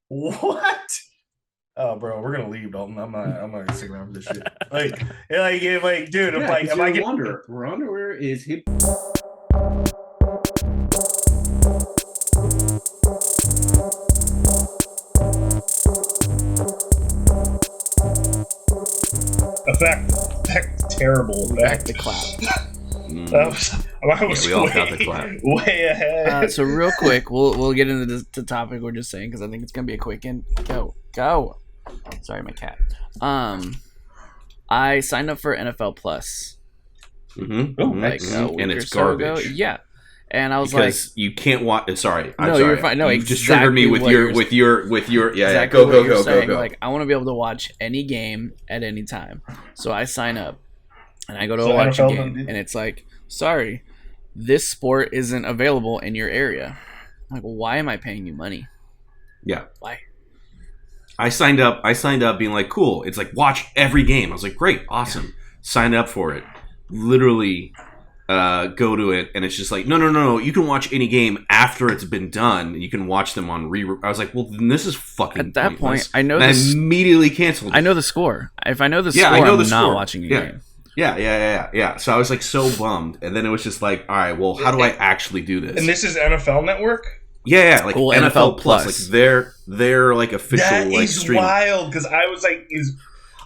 What? Oh, bro, we're gonna leave, Dalton. I'm not gonna stick around for this shit. Dude, Yeah, if I get Wanderer is hip. Effect terrible. Back to clap. I was we all got the clap. Way ahead. So real quick, we'll get into the topic we're just saying because I think it's gonna be a quick and go. Sorry, my cat. I signed up for NFL Plus. And it's garbage. Yeah, and I was because you can't watch. Sorry, I'm no, sorry. you're fine. No, you just triggered me with your yeah. Exactly Go. Like I want to be able to watch any game at any time, so I sign up and I go to watch a game, and it's like, sorry, this sport isn't available in your area. I'm like, well, why am I paying you money? Yeah. Why? I signed up being like, cool. It's like, watch every game. I was like, great, awesome. Yeah. Signed up for it. Literally go to it, and it's just like, no. You can watch any game after it's been done. You can watch them on re. I was like, well, then this is fucking At that pointless. point, I know I immediately canceled it. I know the score. If I know the score, I know I'm the score. not watching a game. Yeah. So I was like so bummed. And then it was just like, all right, well, how do I actually do this? And this is NFL Network? Yeah, like NFL Plus. Like they're like official that like is streaming. Wild, because I was like,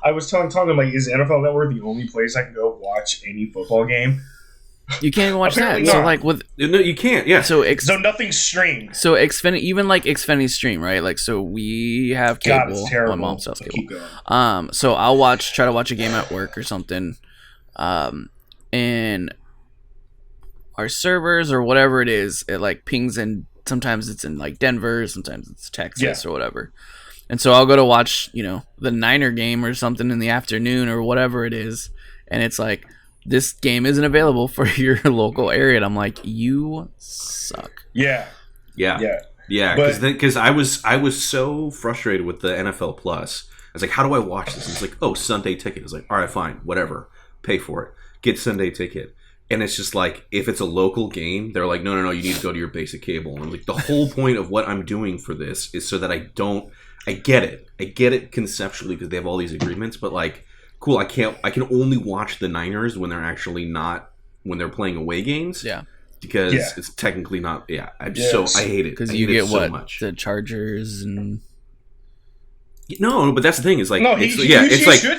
I was telling them, like, is NFL Network the only place I can go watch any football game? You can't even watch that. Not. So like with no, you can't. Yeah. So nothing's streamed. So Xfinity, even like Xfinity stream, right? Like, so we have cable. God, it's terrible. My mom sells cable. Keep going. So I'll try to watch a game at work or something. And our servers or whatever it is, it like pings in. Sometimes it's in like Denver, sometimes it's Texas or whatever. And so I'll go to watch, the Niner game or something in the afternoon or whatever it is. And it's like, this game isn't available for your local area. And I'm like, you suck. Yeah. Because I was so frustrated with the NFL Plus. I was like, how do I watch this? And it's like, oh, Sunday ticket. I was like, all right, fine, whatever. Pay for it. Get Sunday ticket. And it's just like, if it's a local game, they're like, no, you need to go to your basic cable. And I'm like, the whole point of what I'm doing for this is so that I get it conceptually because they have all these agreements, but like, cool, I can only watch the Niners when when they're playing away games. Yeah. Because it's technically not, I hate it. Because you get so much. The Chargers and... No, but that's the thing. Is like, you should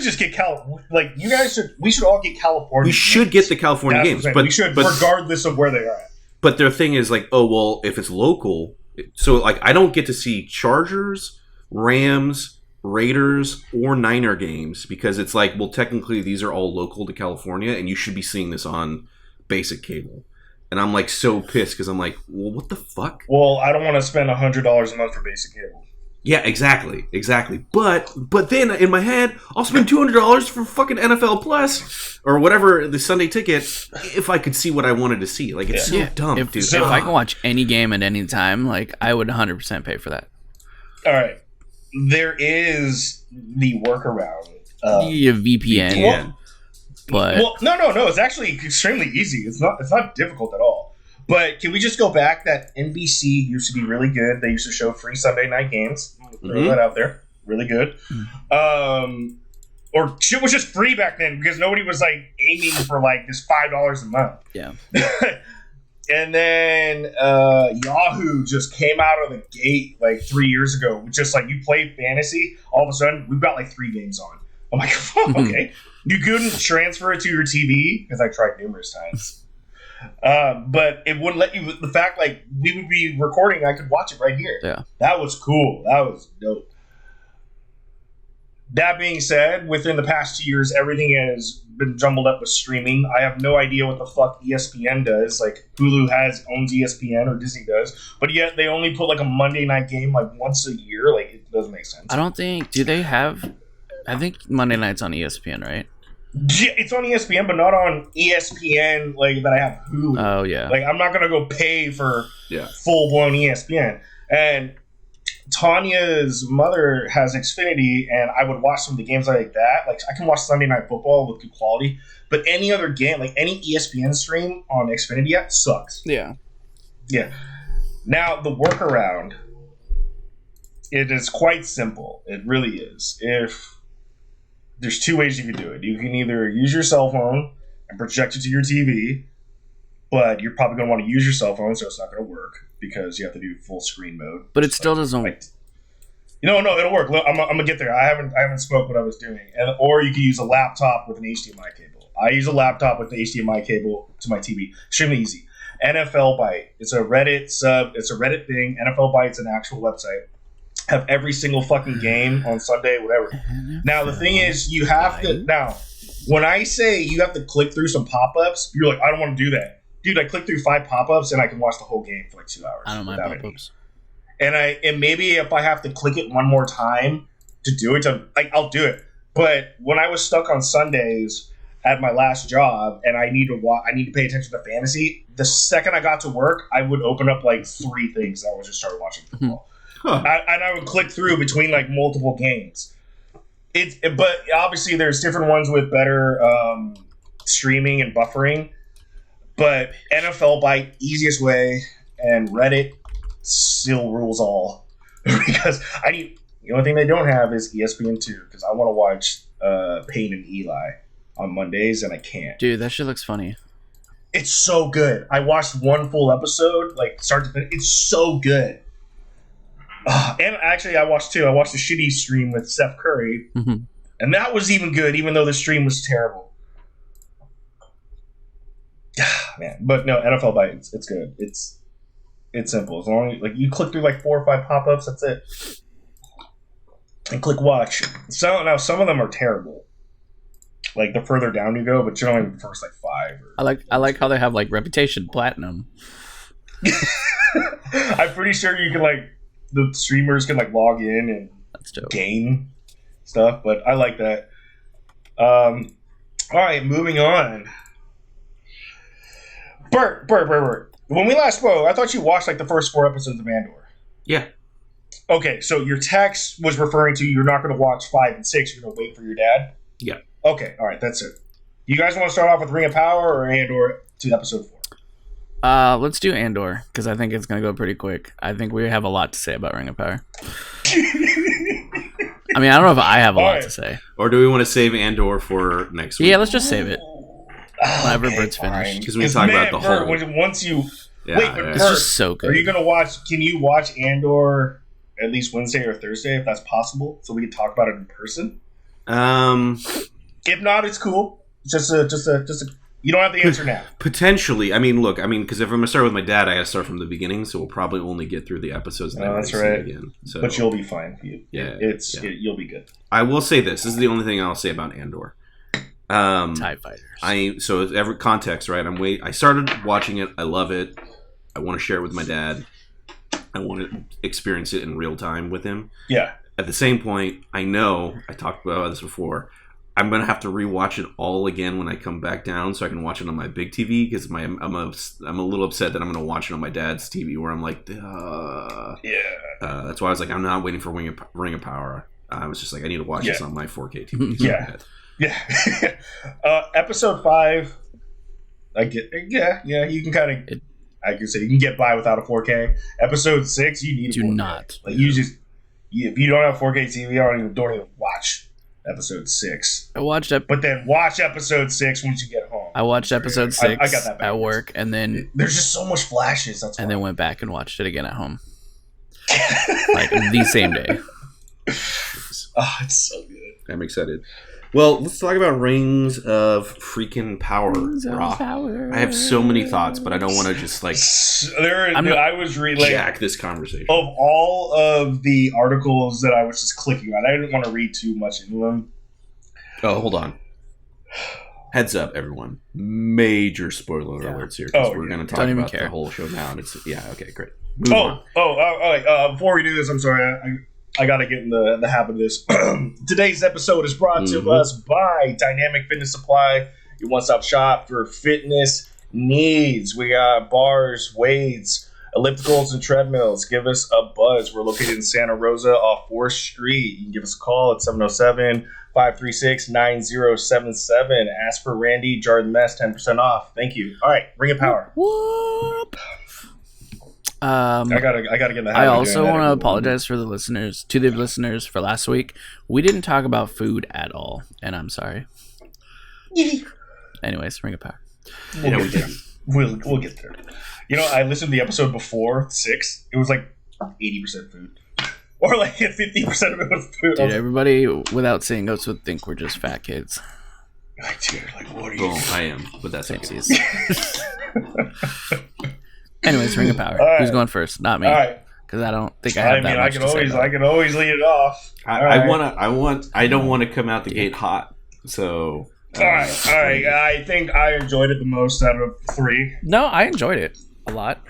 just get we should all get California. We should get the California games, but we should, regardless of where they are at. But their thing is like, oh well, if it's local, so like I don't get to see Chargers, Rams, Raiders, or Niner games because it's like, well, technically these are all local to California, and you should be seeing this on basic cable. And I'm like so pissed because I'm like, well, what the fuck? Well, I don't want to spend $100 a month for basic cable. Yeah, exactly. But then in my head, I'll spend $200 for fucking NFL Plus or whatever the Sunday ticket if I could see what I wanted to see. Like, it's so dumb, dude. If I can watch any game at any time, like, I would 100% pay for that. All right, there is the workaround. VPN. No. It's actually extremely easy. It's not difficult at all. But can we just go back that NBC used to be really good? They used to show free Sunday night games. Throw that out there. Really good. Or shit was just free back then because nobody was like aiming for like this $5 a month. Yeah. And then Yahoo just came out of the gate like 3 years ago. Just like you play fantasy, all of a sudden we've got like 3 games on. I'm like, okay. You couldn't transfer it to your TV because I tried numerous times. But it wouldn't let you. The fact like we would be recording, I could watch it right here. Yeah, that was cool. That was dope. That being said, within the past 2 years, everything has been jumbled up with streaming. I have no idea what the fuck ESPN does. Like Hulu owns ESPN or Disney does, but yet they only put like a Monday night game like once a year. Like it doesn't make sense. I don't think. Do they have? I think Monday night's on ESPN, right? Yeah, it's on ESPN, but not on ESPN like that I have Hulu. Oh yeah. Like I'm not gonna go pay for full blown ESPN. And Tanya's mother has Xfinity, and I would watch some of the games like that. Like I can watch Sunday Night Football with good quality, but any other game, like any ESPN stream on Xfinity app, sucks. Yeah. Yeah. Now the workaround it is quite simple. It really is. If there's two ways you can do it. You can either use your cell phone and project it to your TV, but you're probably going to want to use your cell phone, so it's not going to work because you have to do full screen mode. But it still doesn't. No, it'll work. Look, I'm gonna get there. I haven't spoke what I was doing, or you can use a laptop with an HDMI cable. I use a laptop with the HDMI cable to my TV. Extremely easy. NFL Byte. It's a Reddit sub. It's a Reddit thing. NFL Byte's an actual website. Have every single fucking game on Sunday, whatever. Now the thing is, you have to. Now, when I say you have to click through some pop-ups, you're like, I don't want to do that, dude. I click through 5 pop-ups and I can watch the whole game for like 2 hours. I don't mind pop-ups. And maybe if I have to click it one more time to do it, I'll do it. But when I was stuck on Sundays at my last job and I need to pay attention to fantasy, the second I got to work, I would open up like 3 things that I would just start watching football. And I would click through between like multiple games. But obviously there's different ones with better streaming and buffering. But NFL Byte, easiest way, and Reddit still rules all. Because the only thing they don't have is ESPN2, because I want to watch Payne and Eli on Mondays and I can't. Dude, that shit looks funny. It's so good. I watched one full episode, like start to finish. It's so good. And actually, I watched 2. I watched the shitty stream with Steph Curry, and that was even good, even though the stream was terrible. Man, but no, NFL Byte, it's good. It's simple. As long as like you click through like 4 or 5 pop-ups, that's it, and click watch. So now some of them are terrible. Like the further down you go, but you're only the first like 5. I like how they have like reputation platinum. I'm pretty sure you can like. The streamers can like log in and gain stuff, but I like that. All right, moving on. Bert. When we last spoke, I thought you watched like the first 4 episodes of Andor. Yeah. Okay, so your text was referring to you're not going to watch 5 and 6. You're going to wait for your dad. Yeah. Okay. All right. That's it. You guys want to start off with Ring of Power or Andor to episode 4? Let's do Andor, because I think it's going to go pretty quick. I think we have a lot to say about Ring of Power. I mean, I don't know if I have a lot to say. Or do we want to save Andor for next week? Yeah, let's just save it. Whenever Bert's finished. Because we can talk about the whole... Once you... Yeah, wait, but it's just so good. Are you going to watch... Can you watch Andor at least Wednesday or Thursday, if that's possible, so we can talk about it in person? If not, it's cool. Just a you don't have the answer now. Potentially. I mean, look, because if I'm going to start with my dad, I got to start from the beginning, so we'll probably only get through the episodes that that's right. Again. So, but you'll be fine. You'll be good. I will say this. This is the only thing I'll say about Andor. TIE Fighters. So every context, right? I started watching it. I love it. I want to share it with my dad. I want to experience it in real time with him. Yeah. At the same point, I know, I talked about this before, I'm going to have to rewatch it all again when I come back down so I can watch it on my big TV, because I'm a little upset that I'm going to watch it on my dad's TV where I'm like, that's why I was like, I'm not waiting for Ring of Power. I was just like, I need to watch this on my 4K TV. Episode 5, I get, you can kind of, I can say you can get by without a 4K. Episode 6, you need a 4K. Do not. Like, if you don't have 4K TV, don't even watch episode 6. I watched it, but then watch episode 6 once you get home. I watched episode 6 I got that at work, and then there's just so much flashes. That's and then went back and watched it again at home, like the same day. Oh, it's so good. I'm excited. Well, let's talk about Rings of freaking Power. Power. I have so many thoughts, but I don't want to just like I was reading jack this conversation. Of all of the articles that I was just clicking on, I didn't want to read too much into them. Oh, hold on. Heads up, everyone. Major spoiler alerts here, because we're going to talk about the whole show now. And okay, great. Before we do this, I'm sorry. I got to get in the habit of this. Today's episode is brought to us by Dynamic Fitness Supply, your one-stop shop for fitness needs. We got bars, weights, ellipticals, and treadmills. Give us a buzz. We're located in Santa Rosa off 4th Street. You can give us a call at 707-536-9077. Ask for Randy, JARdon, 10% off. Thank you. All right, Ring of Power. Whoop. I gotta get in the habit. I of also doing that want to every apologize for the listeners for last week. We didn't talk about food at all, and I'm sorry. Anyways, Ring of Power. Yeah, we did. We'll get there. You know, I listened to the episode before 6. It was like 80% food, or like 50% of it was food. Dude, everybody without seeing us would think we're just fat kids. Like, dude, like what are you? Well, I am, but that's okay. Anyways, Ring of Power. Right. Who's going first? Not me. All right. Because I don't think I have that much to say. I can always lead it off. I don't want to come out the gate hot. So all right. I think I enjoyed it the most out of 3. No, I enjoyed it a lot.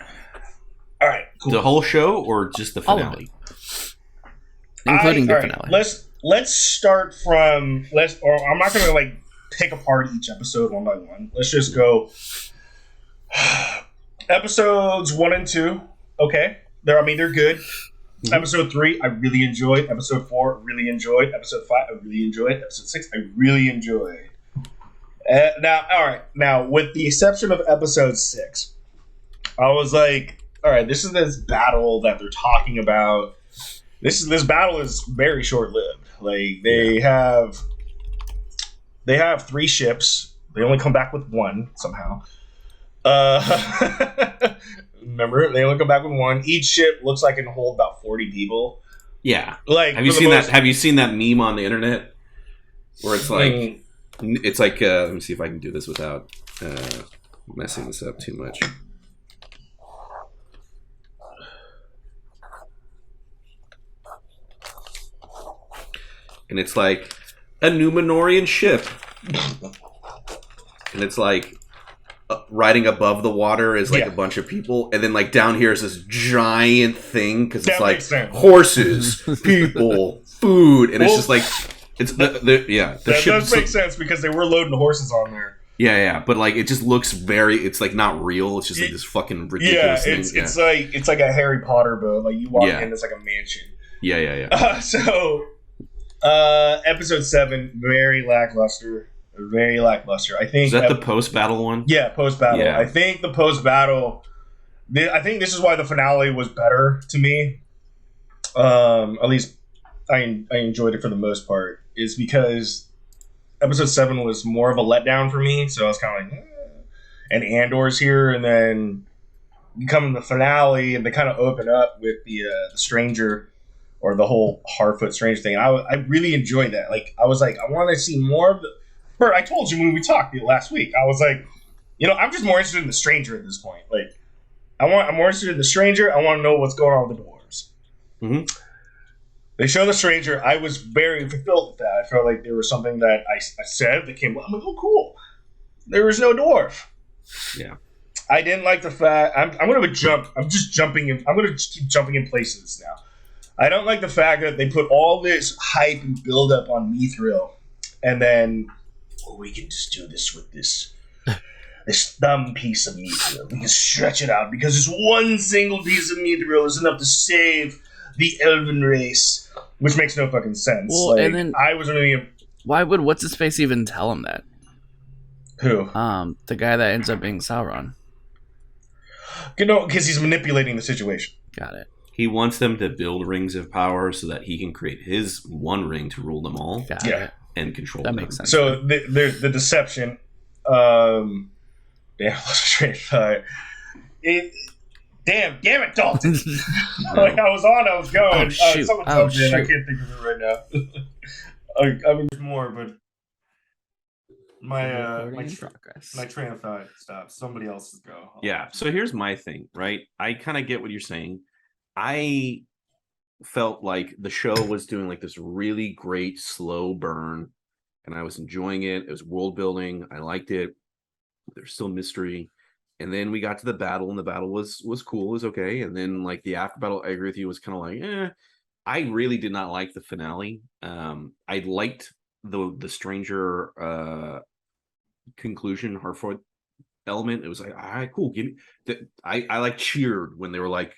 All right, cool. The whole show or just the finale? All of it. Including the finale. Let's start from or I'm not gonna like pick apart each episode one by one. Let's just go episodes 1 and 2. Okay. They're good. Mm-hmm. Episode 3, I really enjoyed. Episode 4, really enjoyed. Episode 5, I really enjoyed. Episode 6, I really enjoyed. Now, with the exception of episode 6, I was like, all right, this is this battle that they're talking about. This battle is very short-lived. Like they have 3 ships. They only come back with 1 somehow. Remember, they only come back with 1. Each ship looks like it can hold about 40 people. Yeah. Like, have you seen that? Have you seen that meme on the internet where it's like, let me see if I can do this without messing this up too much. And it's like a Numenorian ship, and it's like riding above the water is like a bunch of people, and then like down here is this giant thing because it's like horses, people, food, and it's just like that does make sense because they were loading horses on there. Yeah, but like it just looks it's like not real. It's just like this fucking ridiculous thing. It's like a Harry Potter boat. Like you walk in, it's like a mansion. Yeah. Episode 7, very lackluster. Very lackluster. I think is that the post-battle one? Yeah, post-battle. Yeah. I think the post-battle. I think this is why the finale was better to me. At least I enjoyed it for the most part. Is because episode 7 was more of a letdown for me. So I was kind of like, and Andor's here, and then you come to the finale, and they kind of open up with the stranger. Or the whole Harfoot Strange thing. I really enjoyed that. Like I was like, I want to see more of the. Bert, I told you when we talked last week. I was like, I'm just more interested in the stranger at this point. Like, I'm more interested in the stranger. I want to know what's going on with the dwarves. Mm-hmm. They show the stranger. I was very fulfilled with that. I felt like there was something that I said that came. I'm like, oh, cool. There was no dwarf. Yeah. I didn't like the fact. I'm going to jump. I'm just jumping in. I'm going to keep jumping in places now. I don't like the fact that they put all this hype and build up on Mithril, and then we can just do this with this thumb piece of Mithril. We can stretch it out because this one single piece of Mithril is enough to save the Elven race, which makes no fucking sense. Well, and then I was really. Why would what's his face even tell him that? Who? The guy that ends up being Sauron. Because he's manipulating the situation. Got it. He wants them to build rings of power so that he can create his one ring to rule them all. Got it. And control that them. Makes sense. So there's the deception. Damn, damn it, Dalton. Like I was going. Someone jumped in. I can't think of it right now. I mean, there's more, but my train of thought stops. Somebody else's go. Yeah. So here's my thing, right? I kind of get what you're saying. I felt like the show was doing like this really great slow burn, and I was enjoying it. It was world building. I liked it. There's still mystery. And then we got to the battle, and the battle was cool. It was okay. And then like the after battle, I agree with you, was kind of like, I really did not like the finale. I liked the stranger conclusion, Harfoot element. It was like, all right, cool. Give me that. I like cheered when they were like,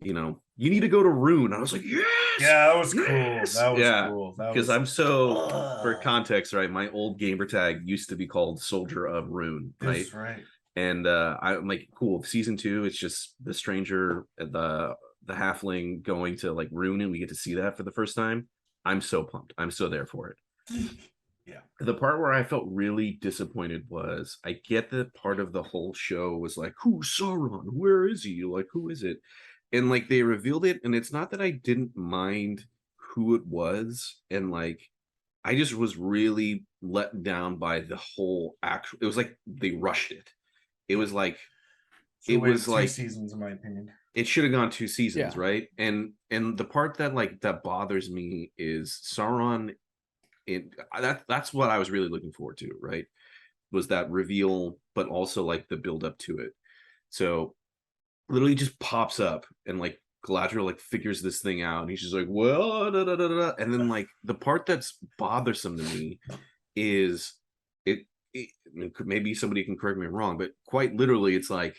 you need to go to Rune. I was like, yes! Yeah, that was cool. Yes! That was cool. Because I'm so, for context, right, my old gamer tag used to be called Soldier of Rune, right? That's right. And I'm like, cool. Season 2, it's just the stranger, the halfling going to like Rune, and we get to see that for the first time. I'm so pumped. I'm so there for it. Yeah. The part where I felt really disappointed was I get that part of the whole show was like, who's Sauron? Where is he? Like, who is it? And like they revealed it, and it's not that I didn't mind who it was, and like I just was really let down by the whole actual. It was like they rushed it. It was like So it wait, was 2 like seasons, in my opinion. it should have gone 2 seasons, Yeah. right? And the part that like that bothers me is Sauron. That's what I was really looking forward to, right? Was that reveal, but also like the build up to it. So literally just pops up, and like Galadriel like figures this thing out, and he's just like, well, da, da, da, da. And then like the part that's bothersome to me is it maybe somebody can correct me if I'm wrong, but quite literally it's like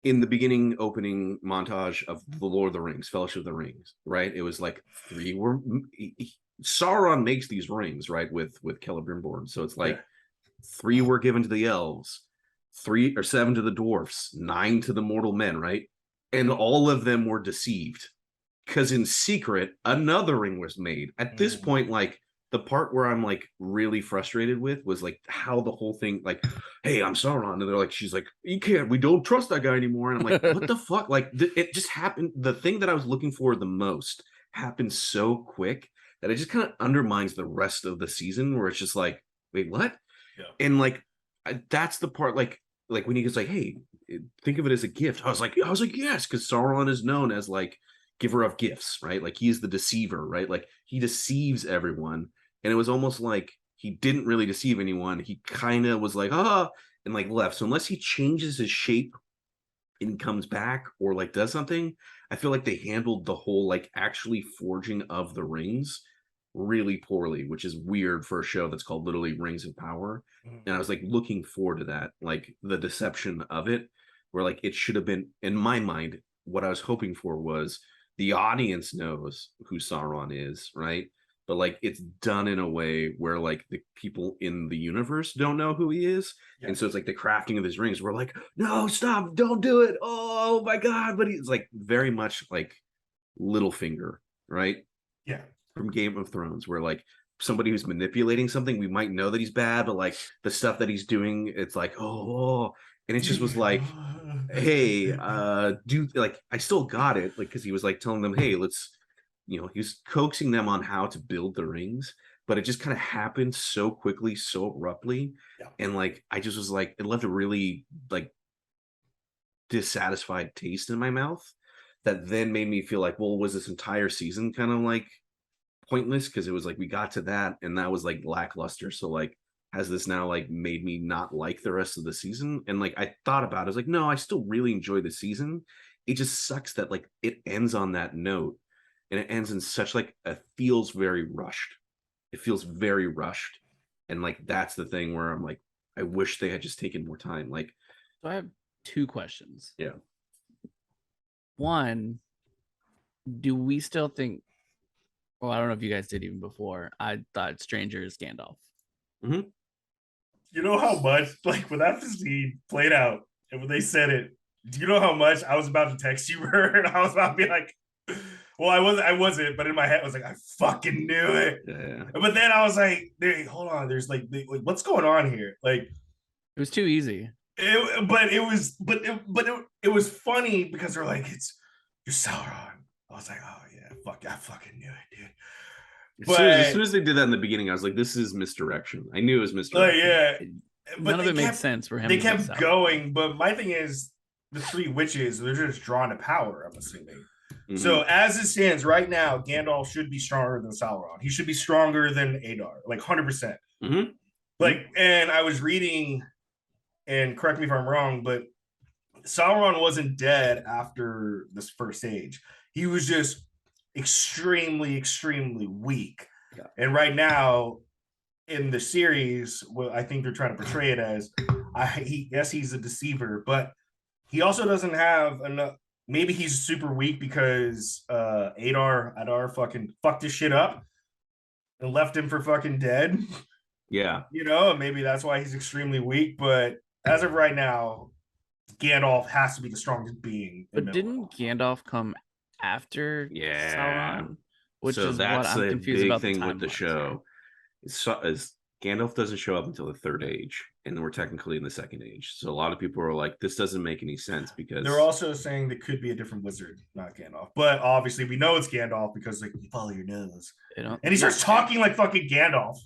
in the beginning opening montage of the Lord of the Rings, Fellowship of the Rings, right? It was like 3 were Sauron makes these rings, right, with Celebrimbor. So it's like 3 were given to the elves, 3 or 7 to the dwarfs, 9 to the mortal men, right? And all of them were deceived because in secret another ring was made. At this point, like the part where I'm like really frustrated with was like how the whole thing, like, hey, I'm Sauron, and they're like, she's like, we don't trust that guy anymore, and I'm like, what the fuck? Like it just happened. The thing that I was looking for the most happened so quick that it just kind of undermines the rest of the season, where it's just like, wait, what? Yeah. And like that's the part, like when he gets like, hey, think of it as a gift. I was like, yes, because Sauron is known as like giver of gifts, right? Like he is the deceiver, right? Like he deceives everyone. And it was almost like he didn't really deceive anyone. He kind of was like, and like left. So unless he changes his shape and comes back or like does something, I feel like they handled the whole like actually forging of the rings really poorly, which is weird for a show that's called literally Rings of Power. And I was like looking forward to that, like the deception of it, where like it should have been, in my mind, what I was hoping for was the audience knows who Sauron is, right? But like it's done in a way where like the people in the universe don't know who he is. Yeah. And so it's like the crafting of his rings. We're like, no, stop, don't do it. Oh my God. But he's like very much like Littlefinger, right? Yeah. From Game of Thrones, where like somebody who's manipulating something, we might know that he's bad, but like the stuff that he's doing, it's like, and it just was like, hey, do like I still got it, like because he was like telling them, hey, let's, he was coaxing them on how to build the rings, but it just kind of happened so quickly, so abruptly, and like I just was like, it left a really like dissatisfied taste in my mouth that then made me feel like, well, was this entire season kind of like pointless, because it was like we got to that and that was like lackluster, so like has this now like made me not like the rest of the season? And like I thought about it, I was like, no, I still really enjoy the season. It just sucks that like it ends on that note, and it ends in such like it feels very rushed. It feels very rushed, and like that's the thing where I'm like, I wish they had just taken more time. Like, So I have 2 questions. yeah. One, do we still think, well, I don't know if you guys did even before, I thought Stranger is Gandalf. Mm-hmm. You know how much, like, when that scene played out and when they said it, do you know how much I was about to text you, Bert? I was about to be like, well, I wasn't, but in my head, I was like, I fucking knew it. Yeah. But then I was like, hey, hold on, there's like, what's going on here? Like, it was too easy. It was funny because they're like, you're Sauron. I was like, oh yeah, fuck, I fucking knew it, dude. As soon as they did that in the beginning, I was like, this is misdirection. I knew it was misdirection. Yeah. None of it makes sense for him. They kept going, but my thing is the 3 witches, they're just drawn to power, I'm assuming. Mm-hmm. So as it stands right now, Gandalf should be stronger than Sauron. He should be stronger than Adar, like 100%. Mm-hmm. Like, and I was reading, and correct me if I'm wrong, but Sauron wasn't dead after this first age. He was just extremely, extremely weak. Yeah. And right now in the series, well, I think they're trying to portray it as, yes, he's a deceiver, but he also doesn't have enough. Maybe he's super weak because Adar fucking fucked his shit up and left him for fucking dead. Yeah. Maybe that's why he's extremely weak, but as of right now, Gandalf has to be the strongest being. But didn't Gandalf come after Sauron? Which So is what that's I'm the confused big about the thing with the timelines show. Is Gandalf doesn't show up until the third age, and we're technically in the second age. So a lot of people are like, "This doesn't make any sense," because they're also saying there could be a different wizard, not Gandalf. But obviously, we know it's Gandalf because like you follow your nose, and he starts talking like fucking Gandalf.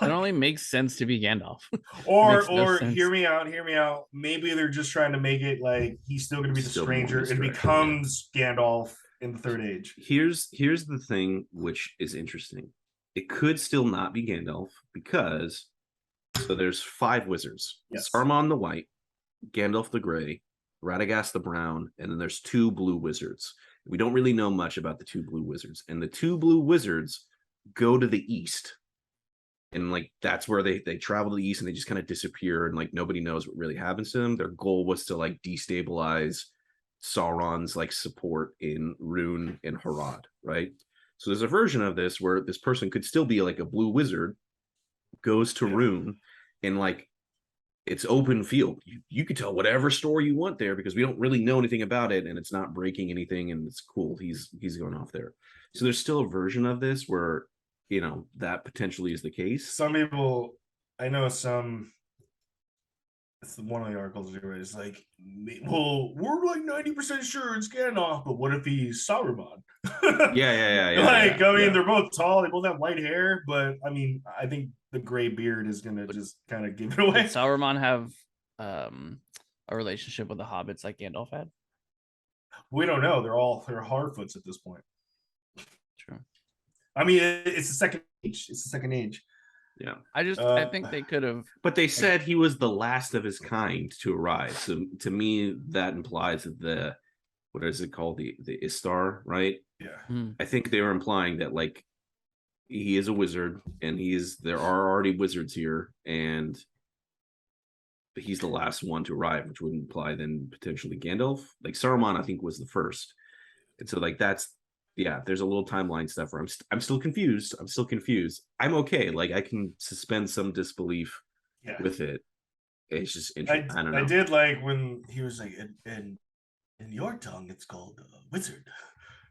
It only makes sense to be Gandalf. or hear me out. Maybe they're just trying to make it like he's still going to be the stranger and becomes Gandalf in the third age. Here's the thing, which is interesting. It could still not be Gandalf because so there's 5 wizards: Saruman the White, Gandalf the Gray, Radagast the Brown, and then there's 2 blue wizards. We don't really know much about the 2 blue wizards, and the 2 blue wizards go to the east. And like that's where they travel to the east and they just kind of disappear and like nobody knows what really happens to them. Their goal was to like destabilize Sauron's like support in Rhûn and Harad, right? So there's a version of this where this person could still be like a blue wizard, goes to Rhûn, and like it's open field. You could tell whatever story you want there because we don't really know anything about it and it's not breaking anything and it's cool. He's going off there. So there's still a version of this where that potentially is the case. Some people, I know some, it's one of the articles here is like, well, we're like 90% sure it's Gandalf, but what if he's Sauron? Yeah. I mean, they're both tall, they both have white hair, but I mean, I think the gray beard is gonna just kind of give it away. Did Sauron have a relationship with the hobbits like Gandalf had? We don't know. They're Hardfoots at this point. True. I mean, it's the second age. It's the second age. Yeah. I think they could have. But they said he was the last of his kind to arrive. So to me, that implies that what is it called? The Istar, right? Yeah. I think they were implying that like he is a wizard and there are already wizards here and he's the last one to arrive, which would imply then potentially Gandalf. Like Saruman, I think was the first. And so like there's a little timeline stuff where I'm still confused. I'm okay. Like I can suspend some disbelief with it. It's just interesting. I don't know. I did like when he was like, in your tongue, it's called wizard.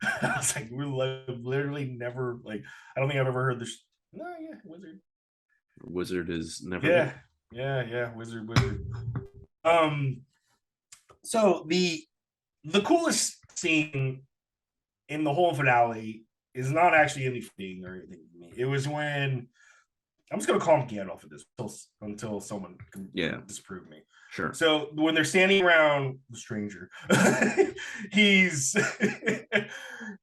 I was like, we're literally never like. I don't think I've ever heard this. No, wizard. Wizard is never. Yeah, wizard. So the coolest scene in the whole finale is not actually anything or anything to me. It was when I'm just gonna call him Gandalf for this until someone can disprove me. Sure. So when they're standing around the stranger, he's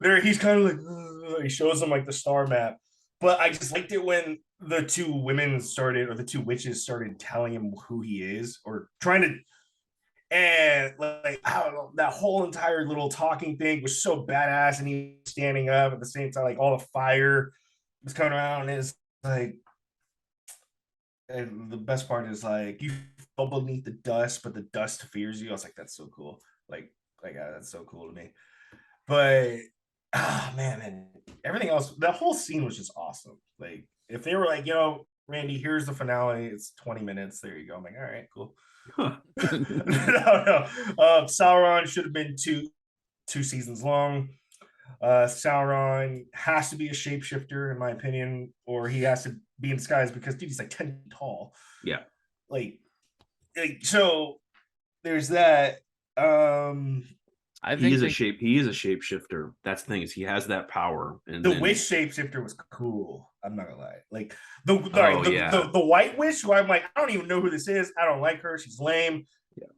there. He's kind of like he shows them like the star map. But I just liked it when the 2 women started, or the 2 witches started telling him who he is, or trying to. And like I don't know, that whole entire little talking thing was so badass, and he was standing up at the same time, like all the fire was coming around, and it's like. And the best part is like you fall beneath the dust, but the dust fears you. I was like, that's so cool. Like that's so cool to me. But man, everything else, that whole scene was just awesome. Like if they were like, Randy, here's the finale. It's 20 minutes. There you go. I'm like, all right, cool. Huh. No. Sauron should have been two seasons long. Sauron has to be a shapeshifter, in my opinion, or he has to be in disguise because dude, he's like 10 feet tall. Yeah. Like so there's that. I think he is a shapeshifter. That's the thing, is he has that power. And the witch shapeshifter was cool. I'm not gonna lie. Like the white witch, who I'm like, I don't even know who this is. I don't like her. She's lame. Yeah.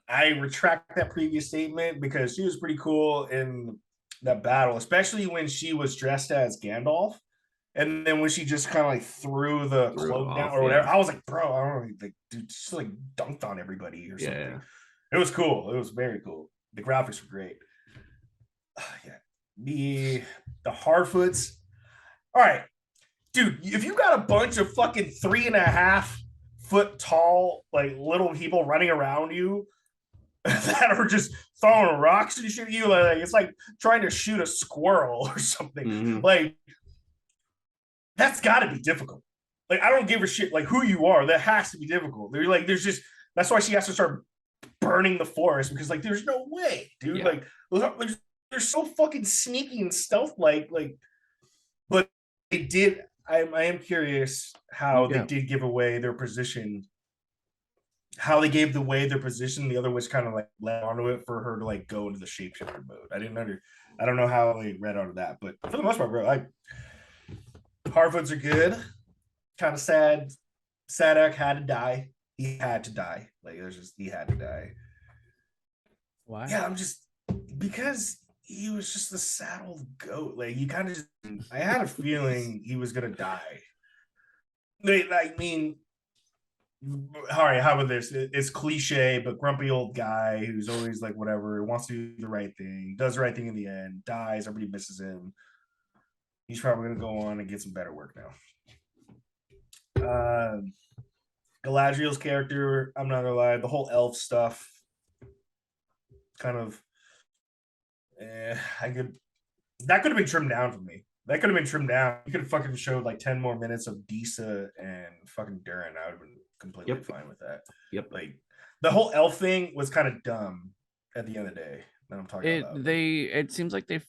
I retract that previous statement because she was pretty cool in that battle, especially when she was dressed as Gandalf. And then when she just kind of like threw the cloak down or whatever, I was like, bro, I don't know, like, dude, just like dunked on everybody or something. Yeah. It was cool. It was very cool. The graphics were great. The Hardfoots. All right, dude, if you got a bunch of fucking 3.5 foot tall, like little people running around you that are just throwing rocks and shit at you, like it's like trying to shoot a squirrel or something. Mm-hmm. Like, that's got to be difficult. Like, I don't give a shit like who you are. That has to be difficult. They're like, there's just That's why she has to start burning the forest because like there's no way, dude. Yeah. Like they're so fucking sneaky and stealth like. But they did. I am curious how they did give away their position. How they gave away their position. The other was kind of like led onto it for her to like go into the shapeshifter mode. I don't know how they read onto that, but for the most part, bro, Harfoots are good. Kind of sad. Sadak had to die. He had to die. Like there's just he had to die. Why? Yeah, I'm just because he was just the saddle goat. Like you kind of just I had a feeling he was gonna die. I mean, all right, how about this? It's cliche, but grumpy old guy who's always like whatever, wants to do the right thing, does the right thing in the end, dies, everybody misses him. He's probably gonna go on and get some better work now. Galadriel's character, I'm not gonna lie, the whole elf stuff, kind of, that could have been trimmed down for me. That could have been trimmed down. You could have fucking showed like 10 more minutes of Disa and fucking Durin. I would have been completely fine with that. Yep. Like the whole elf thing was kind of dumb at the end of the day. That I'm talking about. It seems like they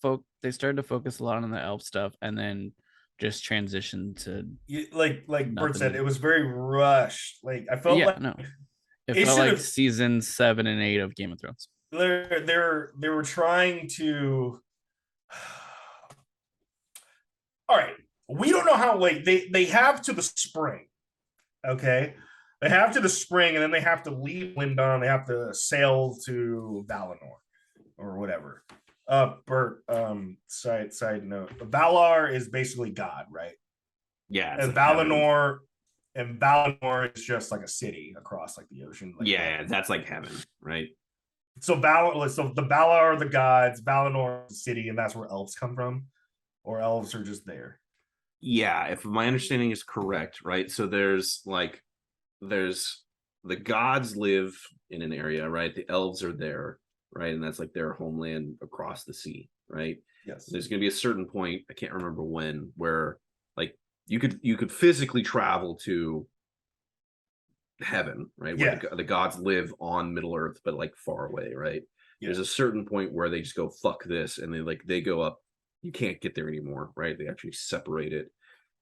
started to focus a lot on the elf stuff and then just transitioned to like Bert said, it was very rushed. Like I felt it felt like season 7 and 8 of Game of Thrones. They were trying to. All right, we don't know how like they have to the spring, okay? They have to the spring, and then they have to leave Lindon. They have to sail to Valinor or whatever. Bert, side note, Valar is basically God, right? Yeah, and Valinor. And Valinor is just like a city across like the ocean. Like, yeah, that's like heaven, right? So the Valar are the gods, Valinor is the city, and that's where elves come from, or elves are just there. Yeah, if my understanding is correct, right? So there's the gods live in an area, right? The elves are there, right? And that's like their homeland across the sea, right? Yes. There's going to be a certain point, I can't remember when, where like you could physically travel to heaven, right? Where the gods live on Middle Earth, but like far away, right? Yeah. There's a certain point where they just go fuck this, and they go up. You can't get there anymore, right? They actually separate it.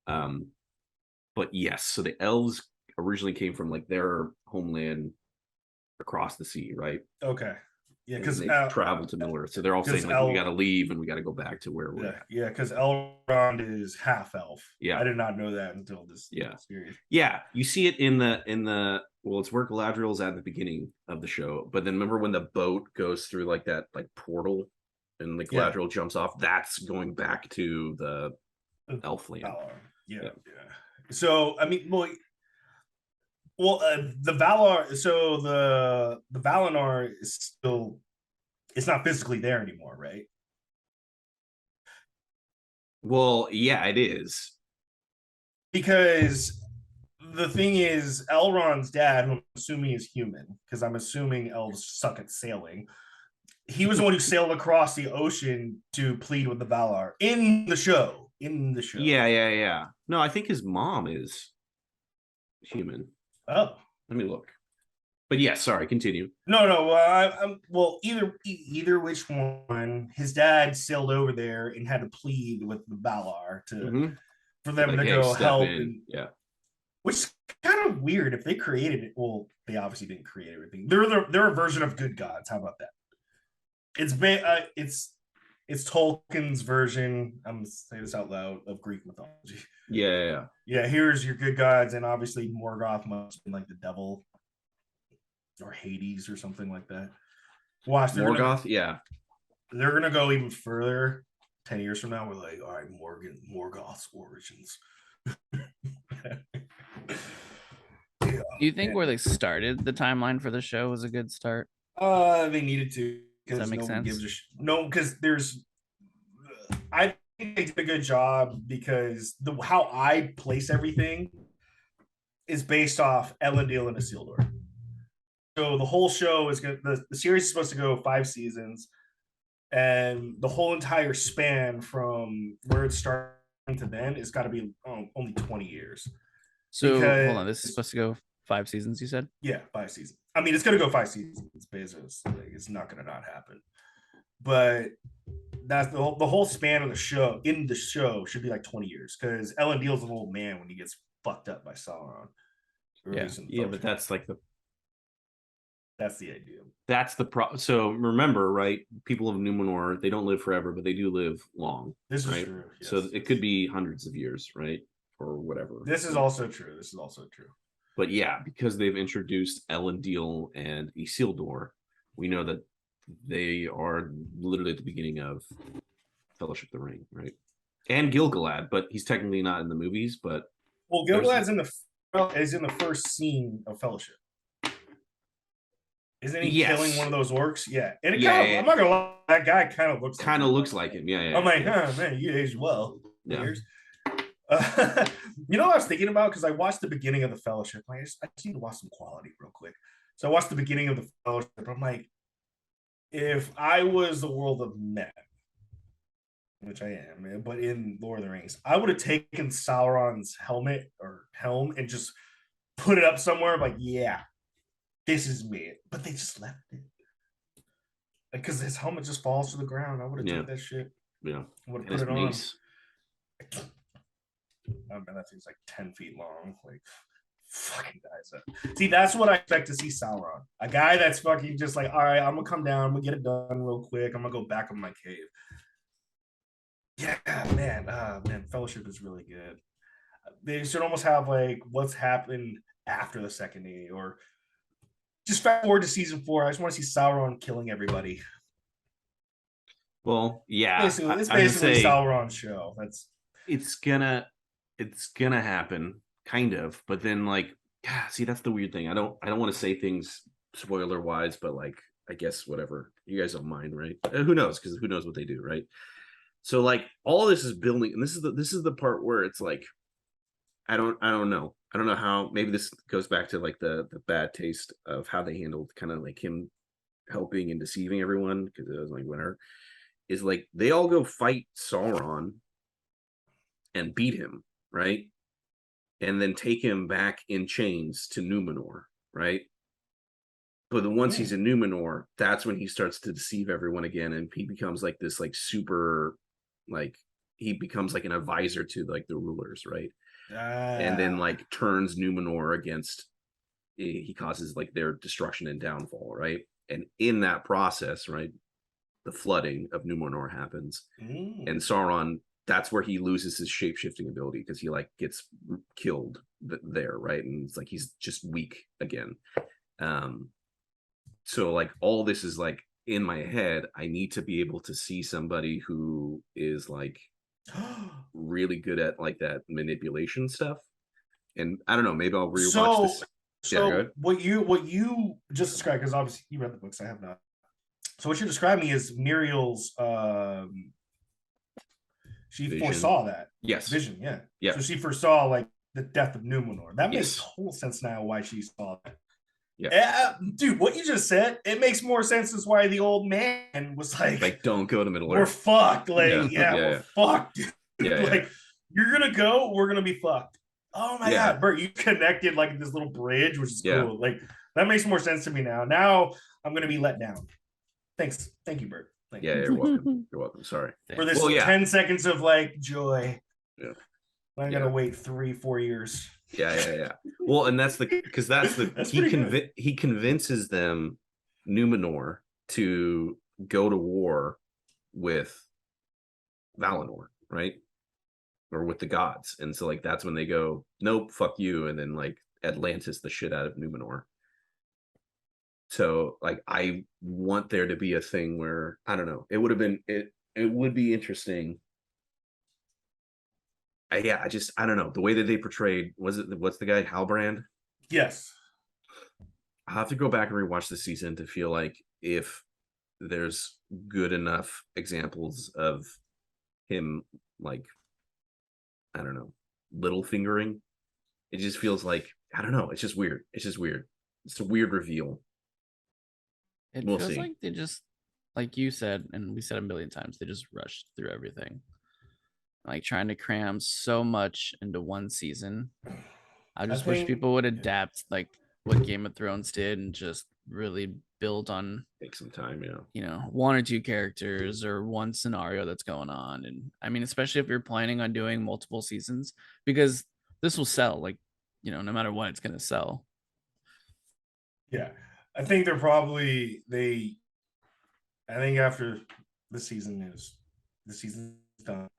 But yes, so the elves originally came from like their homeland across the sea, right? Okay. Yeah, because they traveled to Middle Earth, so they're all saying like we got to leave and we got to go back to where we're at. Yeah, because Elrond is half elf. Yeah, I did not know that until this series. Yeah, you see it in the well, it's where Galadriel's at the beginning of the show, but then remember when the boat goes through like that like portal and the Galadriel jumps off? That's going back to the elf land. Yeah. So I mean, the Valar. So the Valinor is still. It's not physically there anymore, right? Well, yeah, it is. Because the thing is, Elrond's dad, who I'm assuming is human, because I'm assuming elves suck at sailing. He was the one who sailed across the ocean to plead with the Valar in the show. Yeah. No, I think his mom is human. Oh, let me look. But yeah, sorry, continue. No. Either which one. His dad sailed over there and had to plead with the Valar for them to go help. Which is kind of weird if they created it. Well, they obviously didn't create everything. They're a version of good gods. How about that? It's Tolkien's version. I'm gonna say this out loud of Greek mythology. Yeah. Here's your good gods, and obviously Morgoth must have been like the devil. Or Hades or something like that. Watch Morgoth, they're gonna go even further. 10 years from now, we're like, all right, Morgoth's origins. Do you think where they started the timeline for the show was a good start? They needed to. Does that make sense? No, because I think they did a good job because how I place everything is based off Elendil and Isildur. So the whole show is going to, the series is supposed to go 5 seasons, and the whole entire span from where it started to then is got to be only 20 years. So hold on, this is supposed to go 5 seasons, you said? Yeah, 5 seasons. I mean, it's gonna go 5 seasons. It's not gonna not happen. But that's the whole span of the show. In the show, should be like 20 years because Elendil's an old man when he gets fucked up by Sauron. Yeah, but that's like that's the idea. That's the pro. So remember, right? People of Numenor, they don't live forever, but they do live long. This right? is true. Yes. So it could be hundreds of years, right? Or whatever. This is also true. But yeah, because they've introduced Elendil and Isildur, we know that they are literally at the beginning of Fellowship of the Ring, right? And Gil-galad, but he's technically not in the movies. But Gil-galad's in the first scene of Fellowship. Isn't he killing one of those orcs? Yeah. And I'm not gonna lie, that guy kind of looks like him. Yeah. I'm like, oh man, you aged well. Yeah. You know what I was thinking about? Because I watched the beginning of the Fellowship. I just need to watch some quality real quick. So I watched the beginning of the Fellowship. I'm like, if I was the world of men, which I am, man, but in Lord of the Rings, I would have taken Sauron's helm and just put it up somewhere. Like, yeah, this is me. But they just left it. Because his helmet just falls to the ground. I would have taken that shit. Yeah. Would have put it on. Oh man, that thing's like 10 feet long. Like, fucking guys up. See, that's what I expect to see Sauron. A guy that's fucking just like, all right, I'm gonna come down, I'm gonna get it done real quick. I'm gonna go back in my cave. Yeah, man. Fellowship is really good. They should almost have like what's happened after the second A, or just fast forward to season 4. I just want to see Sauron killing everybody. Well, yeah, it's basically Sauron's show. It's gonna happen, kind of. But then, like, see, that's the weird thing. I don't want to say things spoiler wise, but like, I guess whatever. You guys don't mind, right? Who knows? Because who knows what they do, right? So like, all this is building, and this is the part where it's like, I don't know. I don't know how. Maybe this goes back to like the bad taste of how they handled kind of like him helping and deceiving everyone, because it was like winter is like they all go fight Sauron and beat him, right? And then take him back in chains to Numenor, right? But once he's in Numenor, that's when he starts to deceive everyone again, and he becomes like this like super, like he becomes like an advisor to like the rulers, right? And then like turns Numenor against, he causes like their destruction and downfall, right? And in that process, right, the flooding of Numenor happens, and Sauron, that's where he loses his shape-shifting ability, because he like gets killed there, right? And it's like he's just weak again. So like all this is like in my head. I need to be able to see somebody who is like really good at like that manipulation stuff. And I don't know, maybe I'll rewatch this. So what you just described, because obviously you read the books, I have not. So what you're describing is Muriel's she vision. Foresaw that. Yes. Vision, yeah. Yeah. So she foresaw like the death of Numenor. That makes total sense now why she saw that. Yeah. Dude, what you just said, it makes more sense as why the old man was like don't go to Middle Earth. We're fucked. Like, we're fucked. Like, you're gonna go, we're gonna be fucked. Oh my god, Bert, you connected like this little bridge, which is cool. Like, that makes more sense to me now. Now I'm gonna be let down. Thank you, Bert. Thank you. You're welcome. You're welcome. Sorry for this 10 seconds of like joy. Yeah, I gotta wait 3-4 years. Yeah. Well, and that's he convinces them, Numenor, to go to war with Valinor, right? Or with the gods. And so like that's when they go, nope, fuck you, and then like Atlantis the shit out of Numenor. So like I want there to be a thing where, I don't know, it would have been it would be interesting. I don't know, the way that they portrayed, what's the guy, Halbrand? Yes. I'll have to go back and rewatch the season to feel like if there's good enough examples of him, like, I don't know, little fingering. It just feels like, I don't know, it's just weird. It's a weird reveal. We'll feels see. Like they just, like you said, and we said a million times, they just rushed through everything. Like trying to cram so much into one season. I just wish people would adapt like what Game of Thrones did and just really build on, Take some time, yeah. you know, one or two characters or one scenario that's going on. And I mean, especially if you're planning on doing multiple seasons, because this will sell, like, you know, no matter what, it's going to sell. Yeah, I think they're probably they. I think after the season's done,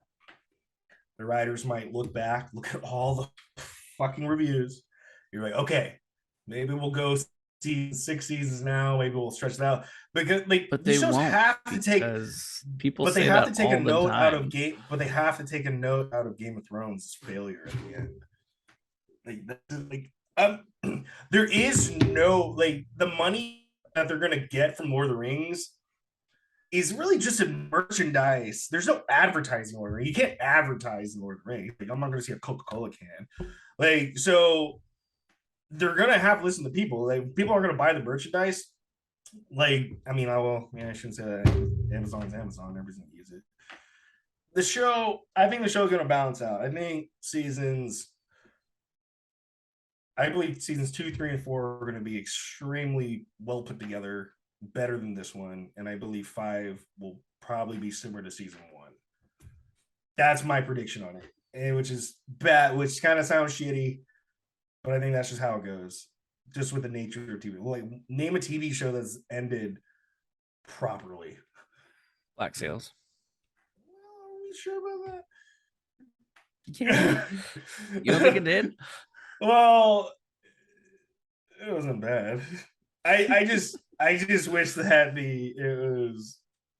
the writers might look back, look at all the fucking reviews. You're like, okay, maybe we'll go see 6 seasons now. Maybe we'll stretch it out because like But the they shows won't, have to take, because people but they say have that to take a all the note out of time. game. But they have to take a note out of Game of Thrones' failure at the end. There is no like the money that they're gonna get from Lord of the Rings is really just a merchandise. There's no advertising Lord of the Rings. You can't advertise in Lord of the Rings. Like I'm not gonna see a Coca-Cola can. Like so they're gonna have to listen to people. Like people are gonna buy the merchandise. Like I mean, I shouldn't say that. Amazon's Amazon. Everybody's gonna use it. The show, I think the show's gonna balance out. I believe seasons 2, 3, and 4 are going to be extremely well put together, better than this one, and I believe 5 will probably be similar to season 1. That's my prediction on it, which is bad, which kind of sounds shitty, but I think that's just how it goes, just with the nature of TV. Like, name a TV show that's ended properly. Black Sails. Well, are we sure about that? Yeah. You don't think it did? Well, it wasn't bad. I just wish that it was.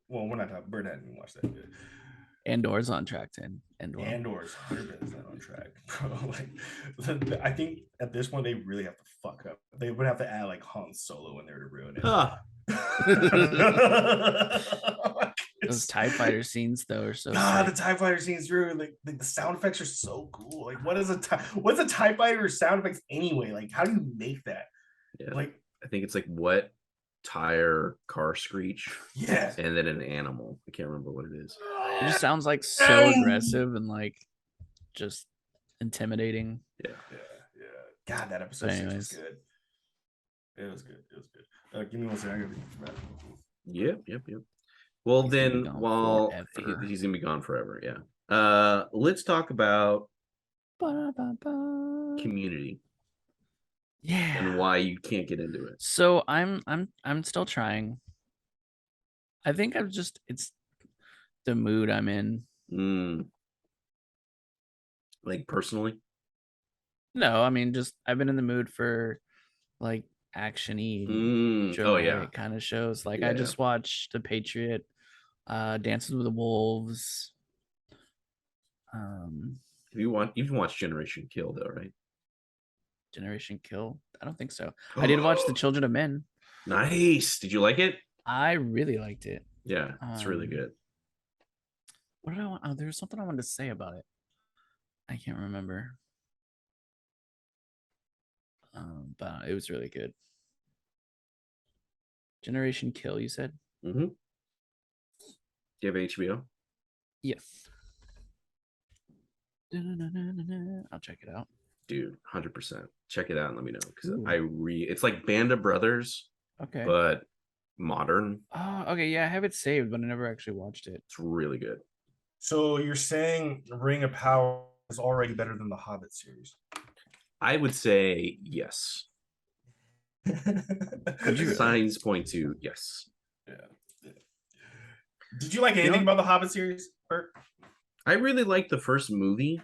Well, we're not talking. Bert hadn't watched that yet. Andor's on track to end well. Andor's 100% on track, bro. Like, I think at this point they really have to fuck up. They would have to add like Han Solo in there to ruin it. Huh. Those TIE fighter scenes though are so God, sick. the TIE fighter scenes through like the sound effects are so cool. Like what's a TIE fighter sound effects anyway? Like how do you make that? Yeah. Like I think it's like what tire car screech. Yeah. And then an animal. I can't remember what it is. It just sounds like so aggressive and like just intimidating. Yeah. God, that episode 6 was good. It was good. Give me one second. Yep. Well, then, while he's gonna be gone forever, yeah. Let's talk about Community. Yeah. And why you can't get into it. So I'm still trying. I think it's the mood I'm in. Like personally? No, I mean just I've been in the mood for like action-y kind of shows. Like I just watched The Patriot, Dances with the Wolves. You've watched Generation Kill though, right? Generation Kill? I don't think so. I did watch The Children of Men. Nice. Did you like it? I really liked it. Yeah, it's really good. What did I want? Oh, there was something I wanted to say about it. I can't remember. But it was really good. Generation Kill, you said? Mm-hmm. Do you have HBO? Yes. I'll check it out. Dude, 100%. Check it out and let me know. Because it's like Band of Brothers. Okay. But modern. Oh, okay. Yeah, I have it saved, but I never actually watched it. It's really good. So you're saying Ring of Power is already better than the Hobbit series? I would say yes. Signs point to yes. Yeah. Did you like anything about the Hobbit series, Bert? I really liked the first movie.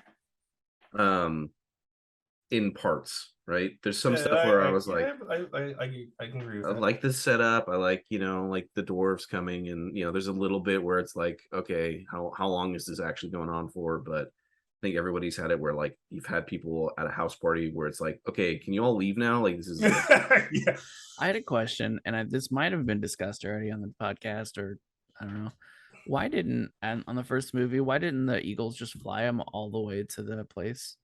In parts, right? There's some stuff where I was like, I can agree with that. I like the setup. I like, like the dwarves coming, and there's a little bit where it's like, okay, how long is this actually going on for? But I think everybody's had it where like you've had people at a house party where it's like, okay, can you all leave now? Like this is yeah. I had a question, and this might have been discussed already on the podcast, or I don't know. On the first movie, why didn't the Eagles just fly them all the way to the place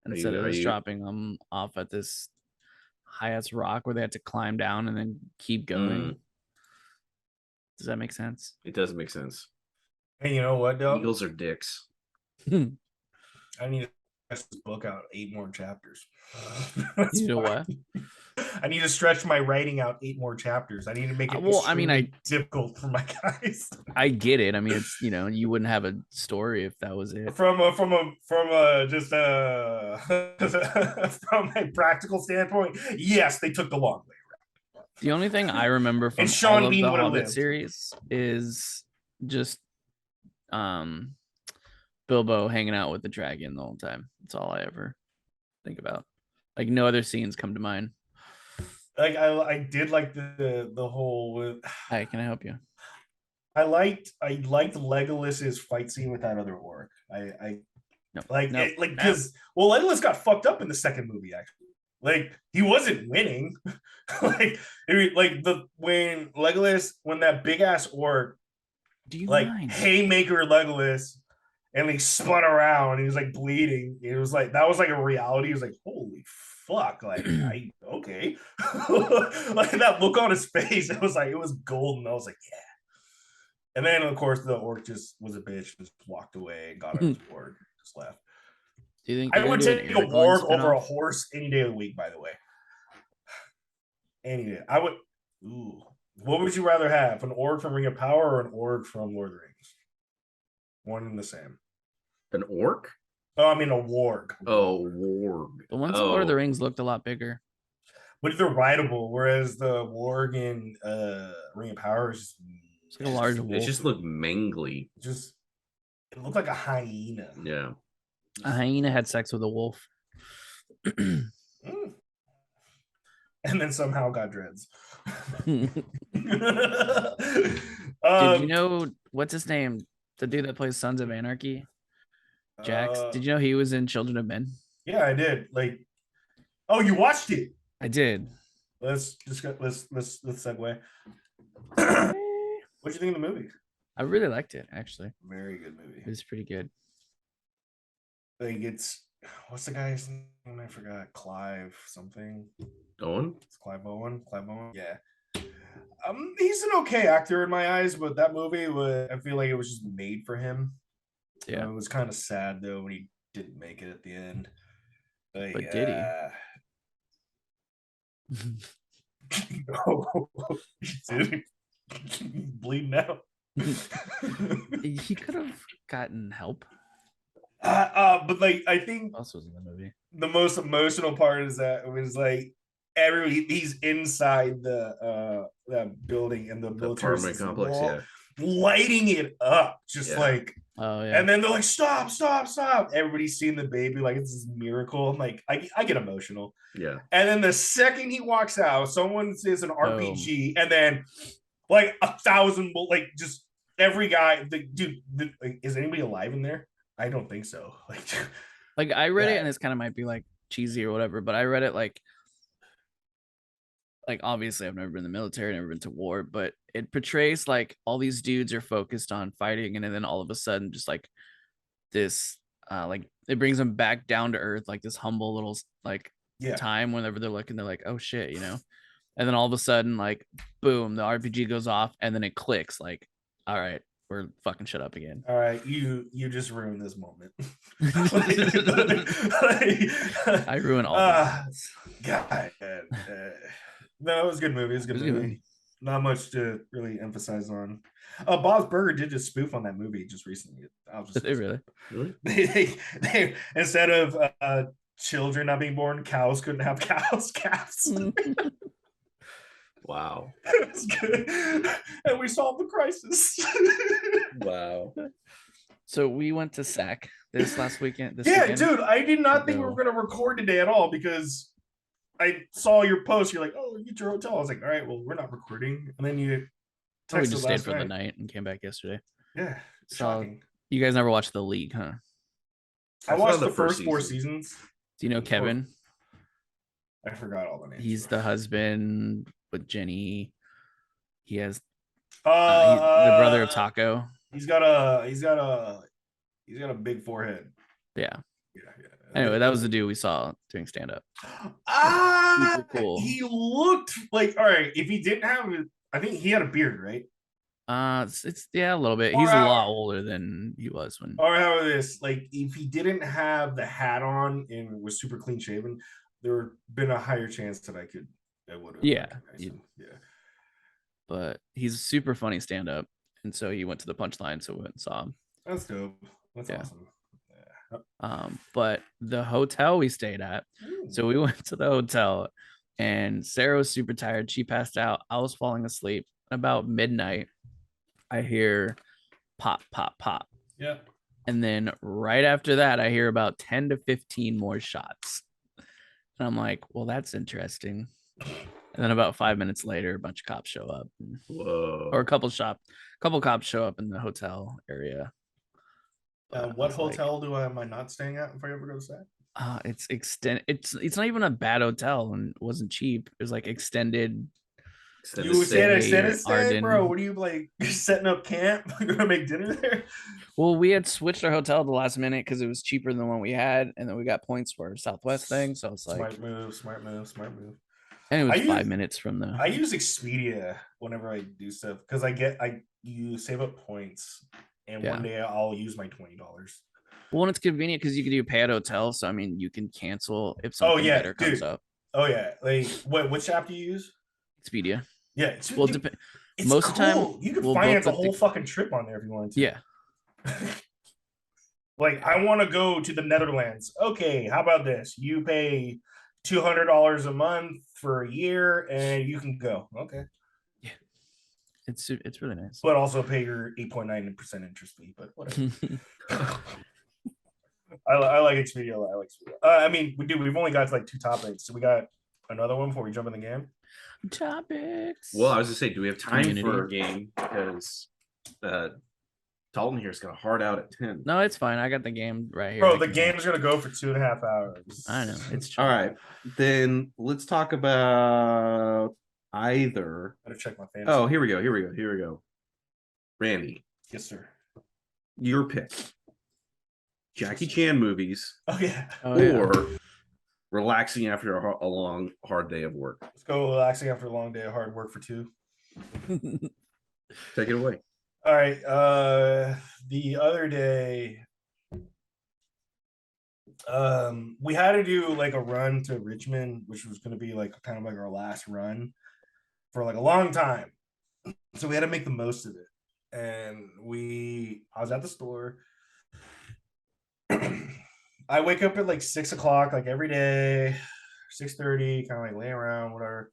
instead of just dropping them off at this high-ass rock where they had to climb down and then keep going? Does that make sense? It does make sense. Hey, you know what, though? Eagles are dicks. I need this book out 8 more chapters. You know what? I need to stretch my writing out 8 more chapters. I need to make it difficult for my guys. I get it. I mean, it's you wouldn't have a story if that was it. From a practical standpoint, yes, they took the long way around. The only thing I remember from all of the Hobbit series is just Bilbo hanging out with the dragon the whole time. That's all I ever think about. Like, no other scenes come to mind. Like I did like the whole. Hi, can I help you? I liked Legolas's fight scene with that other orc. Because Legolas got fucked up in the second movie actually. Like he wasn't winning. when that big ass orc haymaker Legolas and he spun around and he was like bleeding. It was like that was like a reality. He was like, holy fuck, like okay. Like that look on his face, it was golden. I was like, yeah. And then of course the orc just was a bitch, just walked away and got on his warg, just left. Do you think I would take a warg over a horse any day of the week, by the way? Any day. I would. Ooh. What would you rather have? An orc from Ring of Power or an orc from Lord of the Rings? One and the same. An orc? Oh, I mean a warg. Oh, warg. The ones in Lord of the Rings looked a lot bigger. But they're rideable, whereas the warg in Ring of Power is just like a large wolf. It just looked mangly. It looked like a hyena. Yeah. A hyena had sex with a wolf. And then somehow got dreads. Did you know what's his name? The dude that plays Sons of Anarchy? Jax. Did you know he was in Children of Men? Yeah, I did. Oh, you watched it? I did. Let's segue. What'd you think of the movie? I really liked it, actually. Very good movie. It was pretty good. What's the guy's name? I forgot. Clive something. Owen? It's Clive Owen. Yeah. He's an okay actor in my eyes, but that movie I feel like it was just made for him. Yeah. It was kind of sad though when he didn't make it at the end. But did he? No, he didn't. Bleeding out. He could have gotten help. But I think also was in the movie. The most emotional part is that it was like he's inside the building in the military apartment complex, lighting it up, oh yeah. And then they're like, stop. Everybody's seeing the baby like it's this miracle. I'm like, I get emotional. Yeah. And then the second he walks out, someone says an RPG, and then like 1,000, just every guy. Is anybody alive in there? I don't think so. Like I read it, and this kind of might be like cheesy or whatever, but I read it like obviously I've never been in the military, never been to war, but it portrays like all these dudes are focused on fighting, and then all of a sudden just like this it brings them back down to earth, like this humble little time whenever they're looking, they're like, oh shit, and then all of a sudden like boom, the RPG goes off, and then it clicks like, all right, we're fucking shut up again. All right, you just ruined this moment. I ruin all moments. God. No, it was a good movie. It was a good movie. Not much to really emphasize on. Bob's Burger did just spoof on that movie just recently. Did they really? They instead of children not being born, cows couldn't have calves. Wow. It's good. And we solved the crisis. Wow. So we went to SAC this weekend. Dude, I did not think we were going to record today at all because I saw your post. You're like, oh, get your hotel. I was like, all right, well, we're not recording. And then you texted we just stayed for the night and came back yesterday. Yeah. Shocking. You guys never watched The League, huh? I watched the first 4 seasons. Do you know Kevin? I forgot all the names. He's the husband with Jenny. He has the brother of Taco. He's got a big forehead. Yeah. Anyway, that was the dude we saw doing stand up. Super cool. He looked like, all right, if he didn't have it, I think he had a beard, right? It's yeah, a little bit. Or He's a how, lot older than he was when. or how about this? Like, if he didn't have the hat on and was super clean shaven, there would have been a higher chance that I would have Yeah, recognized him. Yeah. but he's a super funny stand up, and so he went to the punchline, so we went and saw him. That's dope. That's Yeah. awesome. Yeah. But the hotel we stayed at, so we went to the hotel, and Sarah was super tired. She passed out. I was falling asleep. About midnight, I hear pop, pop, pop. Yeah. And then right after that, I hear about 10 to 15 more shots. And I'm like, well, that's interesting. And then about 5 minutes later, a bunch of cops show up. Whoa. Or a couple cops show up in the hotel area. What hotel am I not staying at if I ever go to that? It's it's not even a bad hotel, and it wasn't cheap. It was like extended. You said extended stay, JARdon. bro. What are you like setting up camp? Gonna make dinner there? Well, we had switched our hotel at the last minute because it was cheaper than the one we had, and then we got points for our Southwest thing. So it's like smart move. And it was 5 minutes from the. I use Expedia whenever I do stuff because you save up points, and one day I'll use my $20. Well, it's convenient because you can do pay at hotel, so I mean you can cancel if something better comes up. Oh yeah, like which app do you use? Expedia. Yeah, well, most of the time you can finance a whole fucking trip on there if you wanted to. Yeah. Like, I want to go to the Netherlands. Okay, how about this? You pay $200 a month for a year, and you can go. Okay. Yeah, it's really nice. But also pay your 8.9% interest fee. But whatever. I like Expedia. I like Expedia. I mean, we've only got like 2 topics, so we got another one before we jump in the game. Topics. Well, I was gonna say, do we have time for a game? Because Dalton here's got a hard out at 10. No, it's fine. I got the game right here. Bro, the game's gonna go for 2.5 hours. I know. It's true. All right. Then let's talk about either. I gotta check my fantasy. Oh, here we go. Randy. Yes, sir. Your pick. Jackie Chan movies. Oh yeah. Or relaxing after a long, hard day of work. Let's go relaxing after a long day of hard work for 2. Take it away. All right. The other day, we had to do like a run to Richmond, which was going to be like kind of like our last run for like a long time. So we had to make the most of it. And I was at the store. I wake up at like 6 o'clock, like every day, 6:30, kind of like lay around, whatever.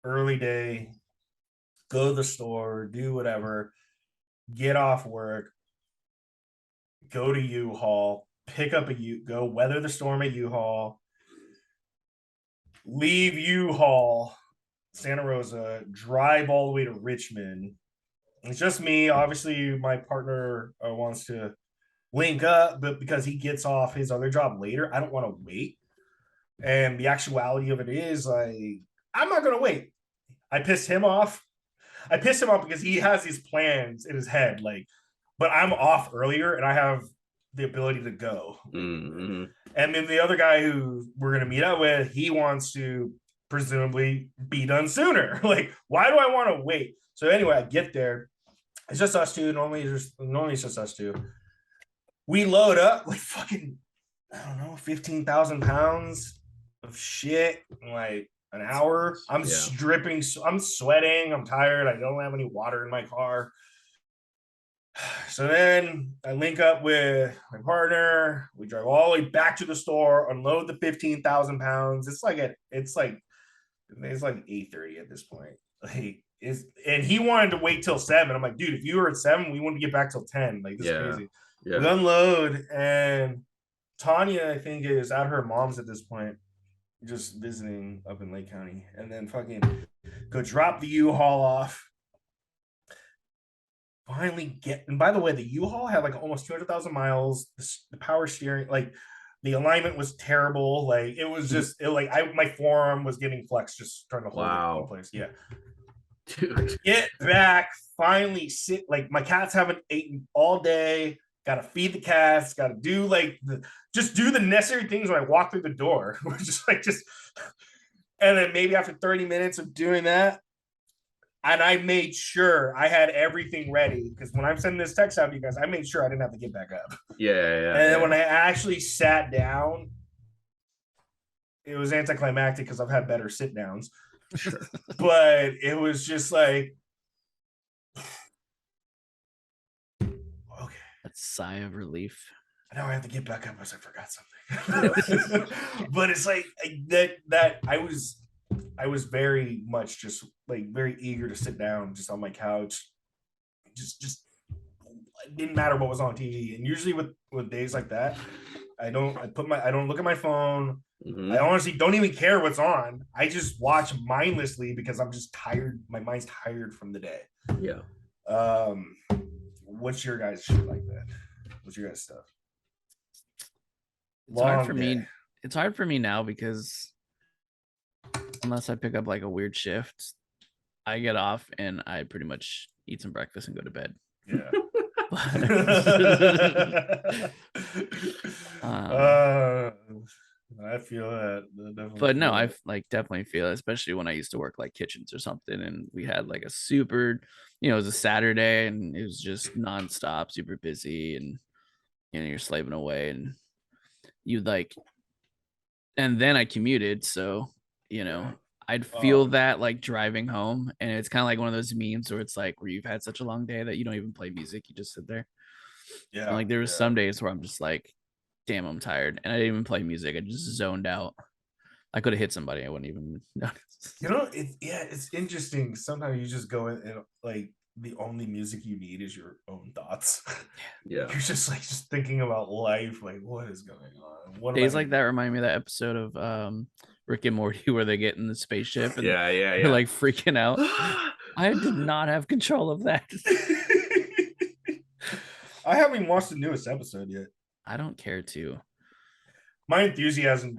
Early day, go to the store, do whatever, get off work, go to U-Haul, pick up go weather the storm at U-Haul, leave U-Haul, Santa Rosa, drive all the way to Richmond. It's just me. Obviously, my partner wants to link up, but because he gets off his other job later, I don't want to wait. And the actuality of it is, I'm not going to wait. I pissed him off because he has these plans in his head, like, but I'm off earlier and I have the ability to go. Mm-hmm. And then the other guy who we're going to meet up with, he wants to presumably be done sooner. Like, why do I want to wait? So anyway, I get there. It's just us two. Normally it's just us two. We load up like fucking, I don't know, 15,000 pounds of shit in like an hour. I'm dripping. I'm sweating. I'm tired. I don't have any water in my car. So then I link up with my partner. We drive all the way back to the store, unload the 15,000 pounds. It's like 8:30 at this point. Like, and he wanted to wait till 7. I'm like, dude, if you were at 7, we wouldn't get back till 10. Like, this is crazy. Yeah. We unload, and Tanya, I think, is at her mom's at this point, just visiting up in Lake County, and then fucking go drop the U-Haul off. Finally and by the way, the U-Haul had like almost 200,000 miles. The power steering, like the alignment was terrible. Like it was just my forearm was getting flexed just trying to hold it in place. Yeah. Dude. Get back, finally sit. Like my cats haven't eaten all day. Got to feed the cats. Got to do just do the necessary things when I walk through the door. And then maybe after 30 minutes of doing that, And I made sure I had everything ready because when I'm sending this text out to you guys, I made sure I didn't have to get back up. Yeah. And then when I actually sat down, it was anticlimactic because I've had better sit downs. Sure. But it was just like, okay. A sigh of relief. Now I have to get back up because I forgot something. But it's like that I was very much just like very eager to sit down just on my couch. Just it didn't matter what was on TV. And usually with days like that, I don't look at my phone. Mm-hmm. I honestly don't even care what's on. I just watch mindlessly because I'm just tired. My mind's tired from the day. Yeah. What's your guys' shit like that? What's your guys' stuff? It's hard for me. It's hard for me now because unless I pick up like a weird shift, I get off and I pretty much eat some breakfast and go to bed. Yeah. I feel that. But no, I like definitely feel it, especially when I used to work like kitchens or something, and we had like a super, it was a Saturday and it was just nonstop, super busy, and you're slaving away, and you'd like, and then I commuted, so I'd feel that like driving home, and it's kind of like one of those memes where it's like where you've had such a long day that you don't even play music, you just sit there. Yeah. And like there was some days where I'm just like, damn, I'm tired, and I didn't even play music. I just zoned out. I could have hit somebody. I wouldn't even notice. It's interesting. Sometimes you just go in and like the only music you need is your own thoughts. Yeah. You're just like thinking about life, like what is going on. What days like that remind me of that episode of Rick and Morty where they get in the spaceship and they're like freaking out. I did not have control of that. I haven't watched the newest episode yet. I don't care to. My enthusiasm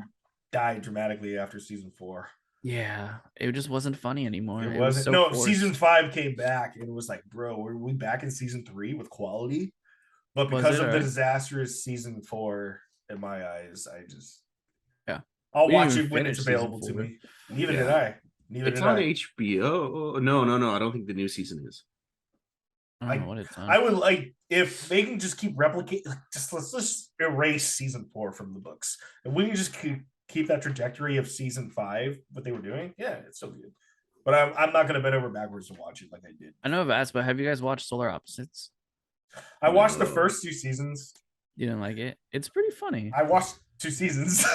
died dramatically after season 4. Yeah, it just wasn't funny anymore. It wasn't. No, forced. Season 5 came back and it was like, bro, are we back in season 3 with quality? But because of the disastrous season 4, in my eyes, I'll watch it when it's available to me. Neither did I. It's on HBO. No. I don't think the new season is. I would like if they can just keep replicating. Let's just erase season 4 from the books, and we can just keep that trajectory of season 5. What they were doing, yeah, it's so good. But I'm not going to bend over backwards to watch it like I did. I know I've asked, but have you guys watched Solar Opposites? I watched the first 2 seasons. You didn't like it? It's pretty funny. I watched 2 seasons.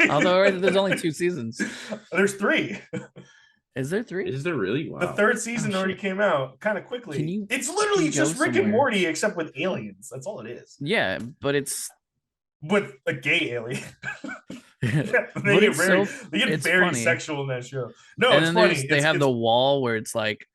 Although there's only 2 seasons. There's 3. Is there 3? Is there really? Wow. The 3rd season already came out kind of quickly. It's literally just Rick and Morty except with aliens. That's all it is. Yeah, but it's with a gay alien. They get very sexual in that show. No, and it's funny. They have the wall where it's like,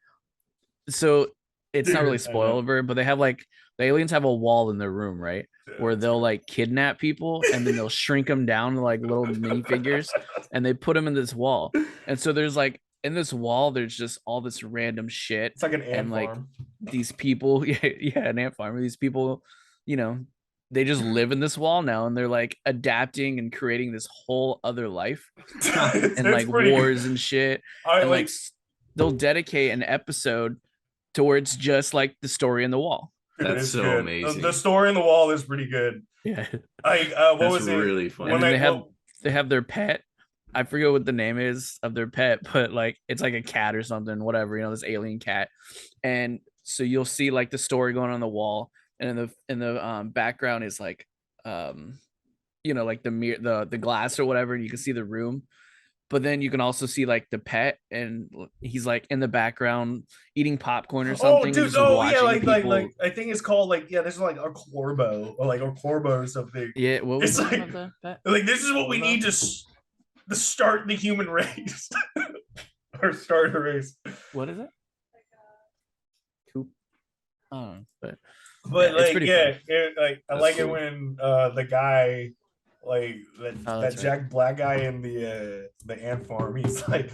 so it's not really spoiler, but they have like the aliens have a wall in their room, right? Where they'll like kidnap people and then they'll shrink them down to like little minifigures and they put them in this wall. And so there's like in this wall, there's just all this random shit. It's like an ant farm. These people, an ant farm. These people, they just live in this wall now and they're like adapting and creating this whole other life and like wars and shit. And like they'll dedicate an episode to where it's just like the story in the wall. That's so good. Amazing. The story in the wall is pretty good. Yeah. What was it? Really funny. And they have their pet. I forget what the name is of their pet, but like it's like a cat or something, whatever, this alien cat. And so you'll see like the story going on the wall, and in the background is like like the mirror, the glass or whatever, and you can see the room. But then you can also see like the pet, and he's like in the background eating popcorn or something. Oh, dude! Like I think it's called there's like a Corbo or something. Yeah, what was it's like the pet? Like this is what we need to start the human race or start a race. What is it? Coop. But I like it when the guy. Like that Jack Black guy in the ant farm, he's like,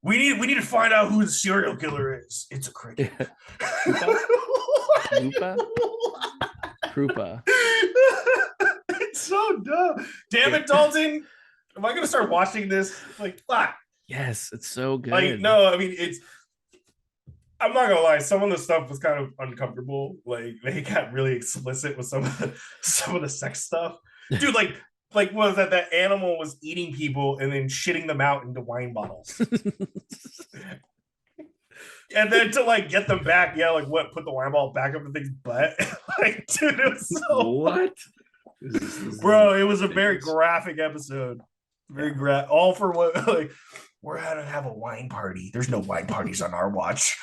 we need to find out who the serial killer is. It's a cricket. Krupa. It's so dumb. Damn it, Dalton! Am I gonna start watching this? Like, fuck. Yes, it's so good. Like, no, I mean it's I'm not gonna lie, some of the stuff was kind of uncomfortable. Like they got really explicit with some of the sex stuff. Dude, like what was that? That animal was eating people and then shitting them out into wine bottles. And then to like get them back, yeah, like what? Put the wine bottle back up the thing's butt. Like, dude, it was so What? Bro, it was a very graphic episode. Very all for what? Like, we're gonna have a wine party. There's no wine parties on our watch.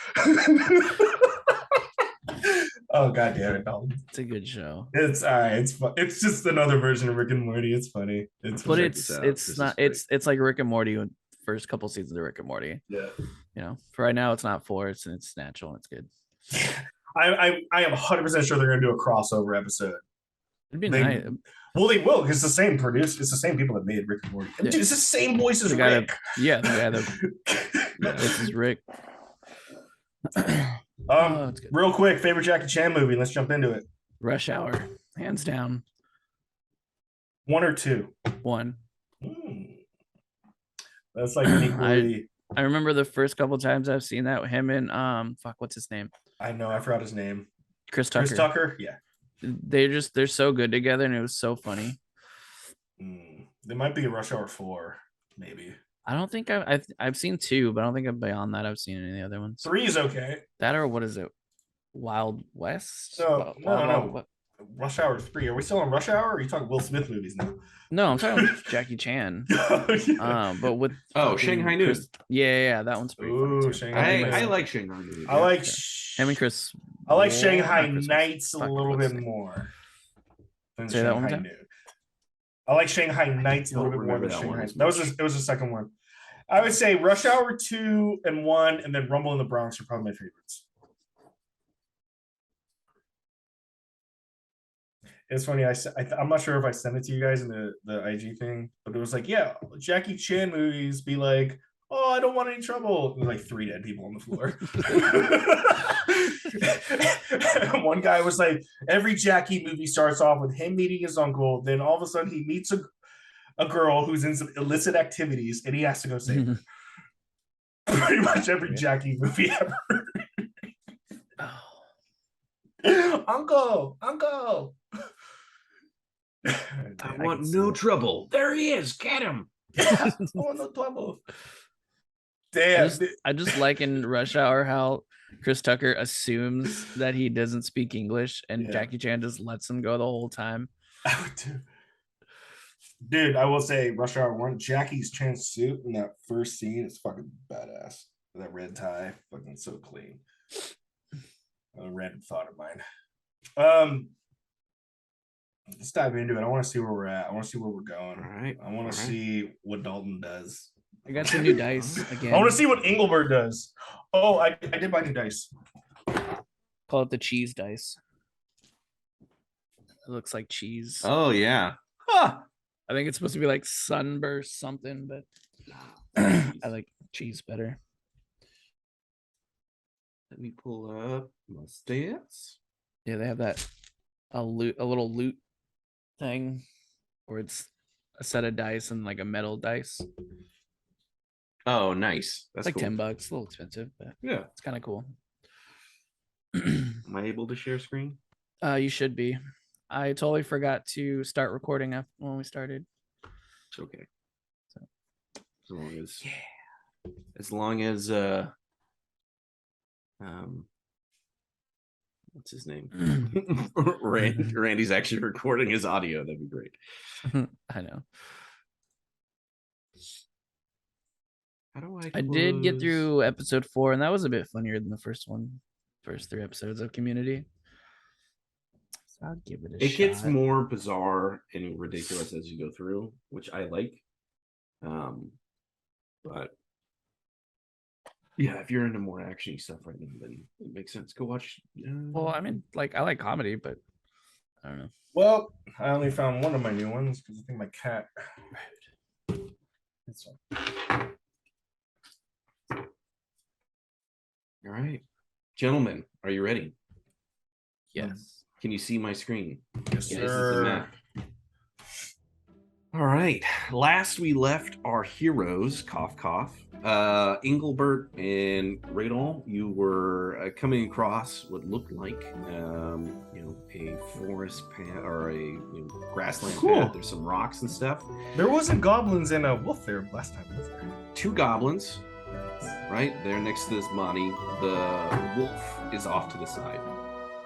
Oh god damn it, Dalton. It's a good show. It's all right. It's fun. It's just another version of Rick and Morty. It's funny. But it's not. It's like Rick and Morty. First couple seasons of Rick and Morty. Yeah. You know, for right now, it's not forced and it's natural and it's good. I am 100% sure they're gonna do a crossover episode. It'd be nice. Well, they will because it's the same produce. It's the same people that made Rick and Morty. Yeah. Dude, it's the same voice as Rick. The guy that this is Rick. Real quick, favorite Jackie Chan movie. Let's jump into it. Rush Hour, hands down. 1 or 2? 1. That's like an equally. I remember the first couple times I've seen that with him and what's his name? I know, I forgot his name. Chris Tucker. Yeah. They're so good together and it was so funny. They might be Rush Hour 4, maybe. I don't think I've seen 2, but I don't think I'm beyond that. I've seen any of the other ones. 3 is okay. That or what is it? Wild West? No. Rush Hour 3. Are we still on Rush Hour? Or are you talking Will Smith movies now? No, I'm talking about Jackie Chan. But with Shanghai Noon. Yeah, that one's pretty funny. I like Shanghai Noon. I like him and Chris. I like Shanghai Nights a little bit more than Shanghai Noon. I like Shanghai Nights a little bit more than Shanghai. It was the second one. I would say Rush Hour 2 and 1, and then Rumble in the Bronx are probably my favorites. It's funny. I'm not sure if I sent it to you guys in the IG thing, but it was like, yeah, Jackie Chan movies be like, oh, I don't want any trouble. There's like 3 dead people on the floor. One guy was like, every Jackie movie starts off with him meeting his uncle. Then all of a sudden he meets a girl who's in some illicit activities and he has to go save her. Pretty much every Jackie movie ever. Uncle. I want no trouble. There he is. Get him. I want no trouble. Damn. I just like in Rush Hour how Chris Tucker assumes that he doesn't speak English and Jackie Chan just lets him go the whole time. Dude, I will say Rush Hour 1, Jackie's Chan suit in that first scene is fucking badass. That red tie, fucking so clean. A random thought of mine. Let's dive into it. I want to see where we're at. I want to see where we're going. All right. I want to see what Dalton does. I got some new dice again. I want to see what Engelbert does. Oh, I did buy new dice. Call it the cheese dice. It looks like cheese. Oh yeah. Huh. I think it's supposed to be like sunburst something, but I like cheese better. Let me pull up my stats. Yeah, they have that a little loot thing where it's a set of dice and like a metal dice. Oh, nice. That's like cool. $10. A little expensive, but yeah, it's kind of cool. Am I able to share screen? You should be. I totally forgot to start recording when we started. It's okay. So, as long as what's his name? Randy's actually recording his audio. That'd be great. I know. How do I did get through episode 4, and that was a bit funnier than the first 3 episodes of Community. So I'll give it a shot. It gets more bizarre and ridiculous as you go through, which I like. But yeah, if you're into more actiony stuff right now, then it makes sense. Go watch. Well, I mean, like I like comedy, but I don't know. Well, I only found one of my new ones because I think my cat. This one. All right, gentlemen, are you ready? Yes. Can you see my screen? Yes, Yeah, sir. this is the map. All right. Last we left our heroes, cough, cough. Engelbert and Radol, you were coming across what looked like, a forest path or a grassland Cool. path. There's some rocks and stuff. There wasn't goblins and a wolf there last time, was there? 2 goblins, right there next to this body. The wolf is off to the side,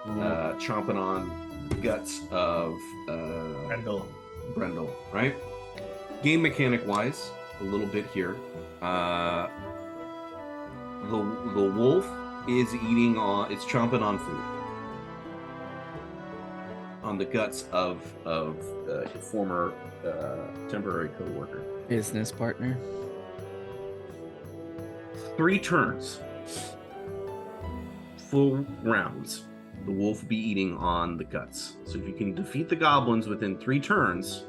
chomping on the guts of Brendel, right? Game mechanic wise, a little bit here. The wolf is it's chomping on food, on the guts of former temporary co-worker, Business partner. 3 turns, full rounds. The wolf will be eating on the guts. So if you can defeat the goblins within 3 turns,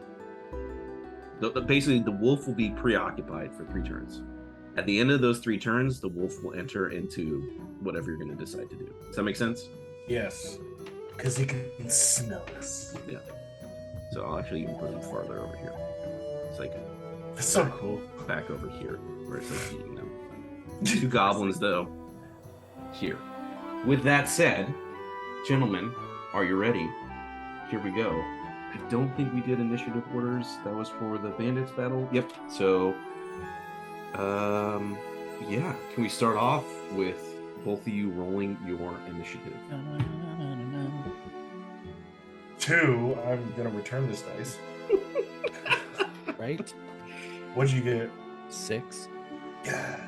basically the wolf will be preoccupied for 3 turns. At the end of those 3 turns, the wolf will enter into whatever you're going to decide to do. Does that make sense? Yes. Because he can smell us. Yeah. So I'll actually even put him farther over here. It's like That's so cool. back over here, where it's like eating them. 2 goblins, though, here. With that said, gentlemen, are you ready? Here we go. I don't think we did initiative orders. That was for the bandits battle. Yep. So, yeah. Can we start off with both of you rolling your initiative? 2. I'm gonna return this dice. Right? What'd you get? 6. Yeah.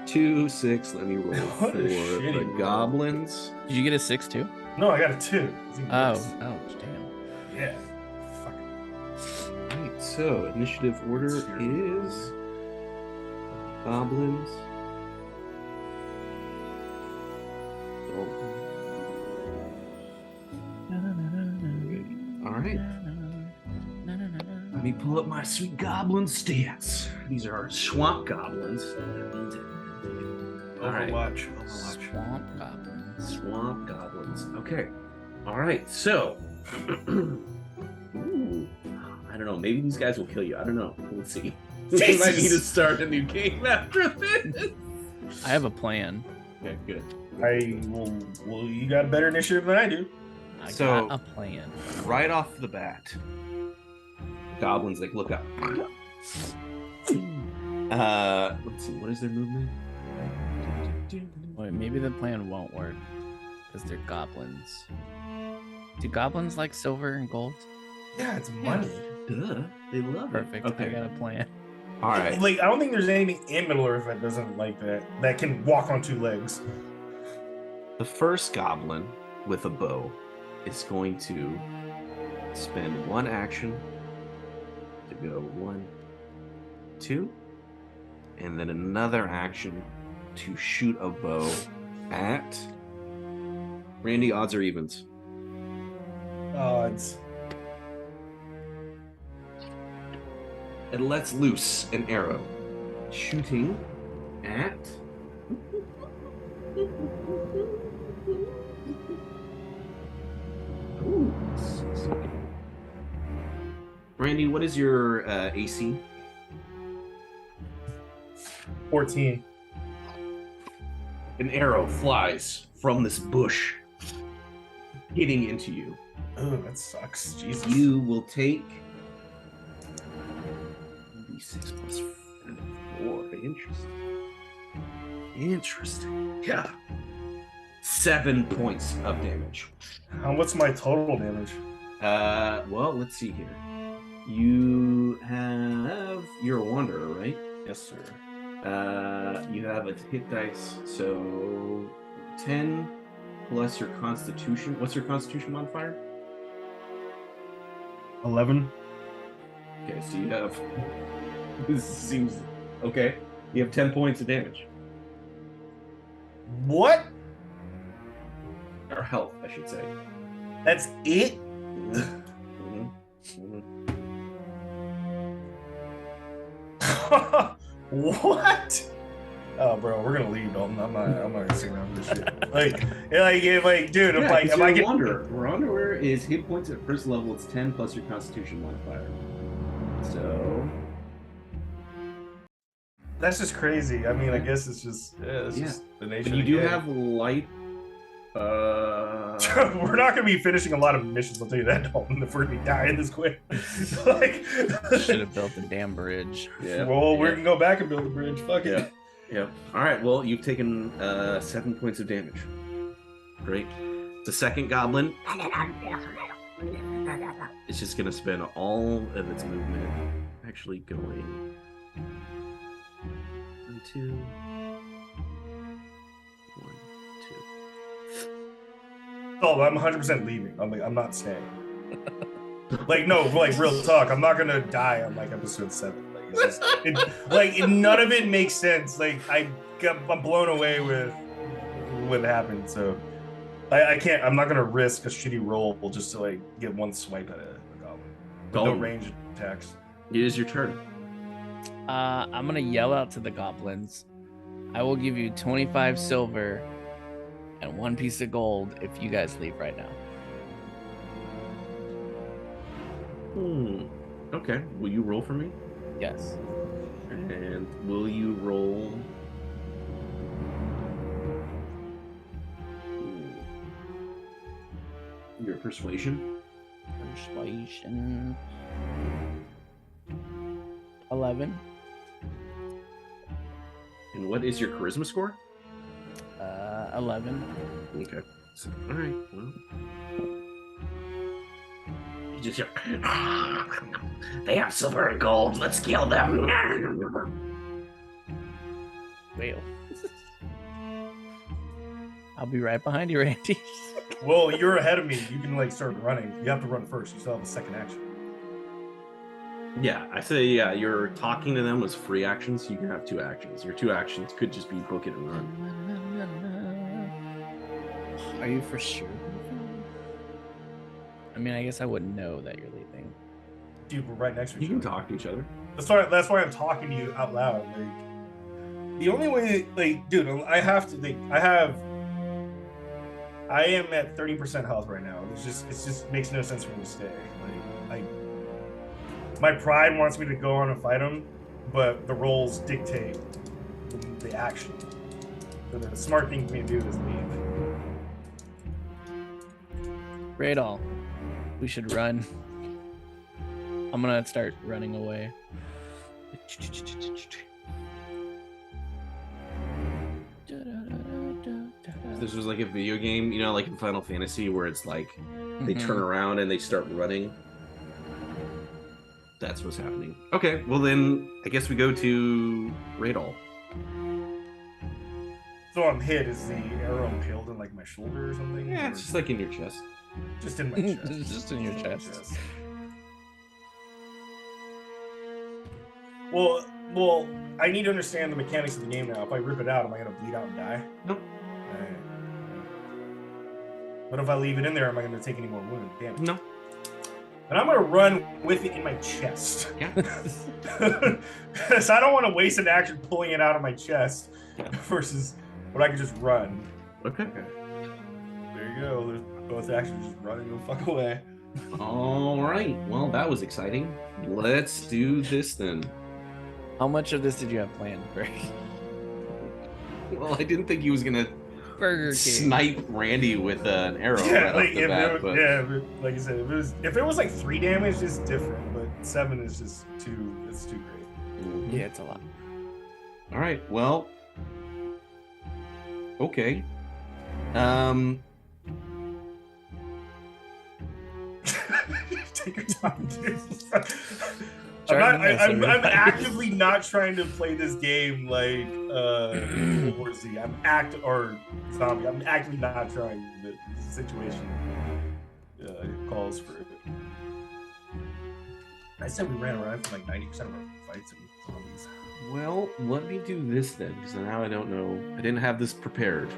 2, 6. Let me roll What for a the shitty roll. goblins. Did you get a 6 too? No, I got a 2. Oh, damn. Yeah. Fuck. Right, so initiative order is goblins. All right. Let me pull up my sweet goblin stats. These are swamp goblins. All right. Overwatch. Swamp goblins. Swamp goblins. Okay. All right. So, ooh, I don't know. Maybe these guys will kill you. I don't know. We'll see. We might need to start a new game after this. I have a plan. Okay, good. Well, you got a better initiative than I do. I So- got a plan. Right off the bat, goblins like look up. Let's see. What is their movement? Wait, maybe the plan won't work because they're goblins. Do goblins like silver and gold? Yeah, it's money. Duh. They love Perfect. it. Okay. I got a plan. All right. Like, I don't think there's anything in Middle Earth that doesn't like that can walk on 2 legs. The first goblin with a bow is going to spend 1 action to go 1, 2, and then another action to shoot a bow at Randy. Odds or evens? Odds. It lets loose an arrow, shooting at. Ooh. Randy, what is your AC? 14. An arrow flies from this bush, hitting into you. Oh, that sucks. Jesus. You will take D6 plus 4. Interesting. Yeah. 7 points of damage. What's my total damage? Well, let's see here. You're a wanderer, right? Yes, sir. You have a hit dice, so 10 plus your constitution. What's your constitution modifier? 11. Okay, so you have. This seems okay. You have 10 points of damage. What? Or health, I should say. That's it? What? Oh, bro, we're gonna leave, Dalton. I'm not gonna sit around with this shit. Dude, Yeah, if I get Wanderer. Wanderer is hit points at first level. It's 10 plus your Constitution modifier. So That's just crazy. I mean, I guess it's just just the nature. But you do have light. We're not going to be finishing a lot of missions. I'll tell you that, Dalton. If we're going to be dying this quick, like should have built the damn bridge. Yeah. Well, we can go back and build the bridge. Fuck it. Yeah. All right. Well, you've taken 7 points of damage. Great. The second goblin. It's just going to spend all of its movement actually going 1, 2. 1, 2. Oh, I'm 100% leaving. I'm not staying. Like, no, like real talk. I'm not gonna die on like episode 7. Like, none of it makes sense. Like, I'm blown away with what happened. So, I can't. I'm not gonna risk a shitty roll just to like get one swipe at a goblin. No range attacks. It is your turn. I'm gonna yell out to the goblins. I will give you 25 silver and 1 piece of gold if you guys leave right now. Okay. Will you roll for me? Yes. And will you roll? Your persuasion? Persuasion. 11. And what is your charisma score? 11. Okay. So, all right. Well, you just they have silver and gold. Let's kill them. Whale. I'll be right behind you, Randy. Well, you're ahead of me. You can like start running. You have to run first. You still have a second action. Yeah, I say you're talking to them was free actions, so you can have 2 actions. Your 2 actions could just be book it and run. Are you for sure? I mean, I guess I wouldn't know that you're leaving. Dude, we're right next to each other. You can talk to each other. That's why I'm talking to you out loud. Like, the only way, like, dude, I have to. Like, I am at 30% health right now. It just makes no sense for me to stay. Like, my pride wants me to go on and fight him, but the rolls dictate the action. So the smart thing for me to do is leave. Great all. We should run. I'm gonna start running away. This was like a video game, you know, like in Final Fantasy, where it's like they turn around and they start running. That's what's happening. Okay, well then, I guess we go to Radol. So I'm hit. Is the arrow impaled in like my shoulder or something? Yeah, it's just like in your chest. Just in my chest. It's just in your chest. Well, I need to understand the mechanics of the game now. If I rip it out, am I gonna bleed out and die? Nope. Right. But if I leave it in there, am I gonna take any more wound damage? No. And I'm gonna run with it in my chest. Yeah. So I don't want to waste an action pulling it out of my chest versus what I can just run. Okay. There you go. There's both actions just run and go fuck away. All right. Well, that was exciting. Let's do this then. How much of this did you have planned, Greg? Well, I didn't think he was gonna Burger King. snipe Randy with an arrow Yeah, right like, off the bat. But... but like I said, if it was like 3 damage, it's different. But 7 is just too. It's too great. Mhm. Yeah, it's a lot. All right. Well. Okay. Take your time, dude. I'm actively not trying to play this game like World War Z. or zombie. I'm actively not trying. The situation calls for it. I said we ran around for like 90% of our fights and zombies. Well, let me do this then, because now I don't know. I didn't have this prepared.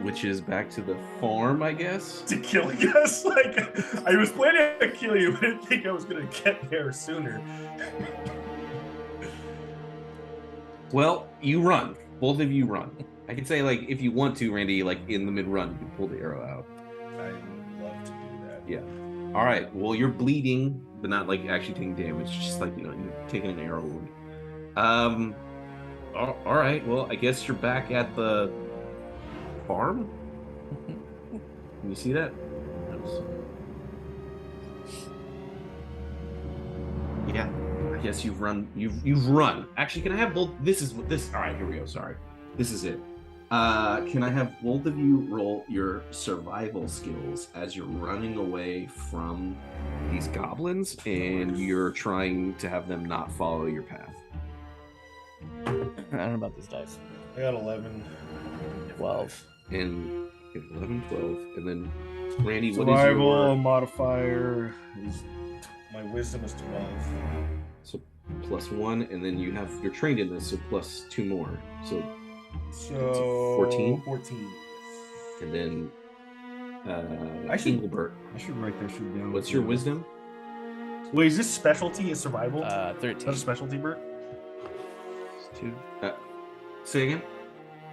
Which is back to the farm, I guess. To killing us? Like, I was planning to kill you, but I didn't think I was gonna get there sooner. Well, you run. Both of you run. I could say, like, if you want to, Randy, like, in the mid-run, you can pull the arrow out. I would love to do that. Yeah. All right. Well, you're bleeding, but not, like, actually taking damage. Just, like, you know, you're taking an arrow wound. All right. Well, I guess you're back at the farm. Can you see that? Yeah. I guess you've run. You've run. Actually, can I have both? This is what this. All right. Here we go. Sorry. This is it. Can I have both of you roll your survival skills as you're running away from these goblins and you're trying to have them not follow your path? I don't know about these dice. I got 11. 12. And 11, 12, and then Randy, what Survival is your modifier? My wisdom is 12. so +1, and then you're trained in this, so +2 more. So 14? 14. And then I should- Engelbert. I should write that shit down. What's your wisdom? Wait, is this specialty is survival? 13. Is that a specialty, Bert? 2. Say again?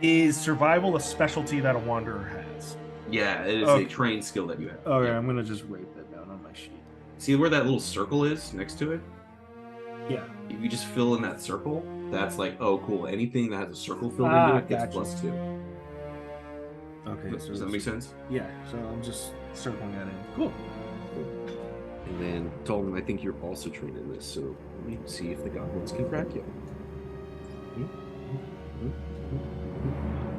Is survival a specialty that a wanderer has? Yeah, it is a trained skill that you have. Okay, Yeah. I'm gonna just write that down on my sheet. See where that little circle is next to it? Yeah. If you just fill in that circle, that's like, oh, cool. Anything that has a circle filled into it gets gotcha. +2. Okay. Does that make sense? Yeah. So I'm just circling that in. Cool. And then, Dalton, I think you're also trained in this, so let me see if the goblins can track you.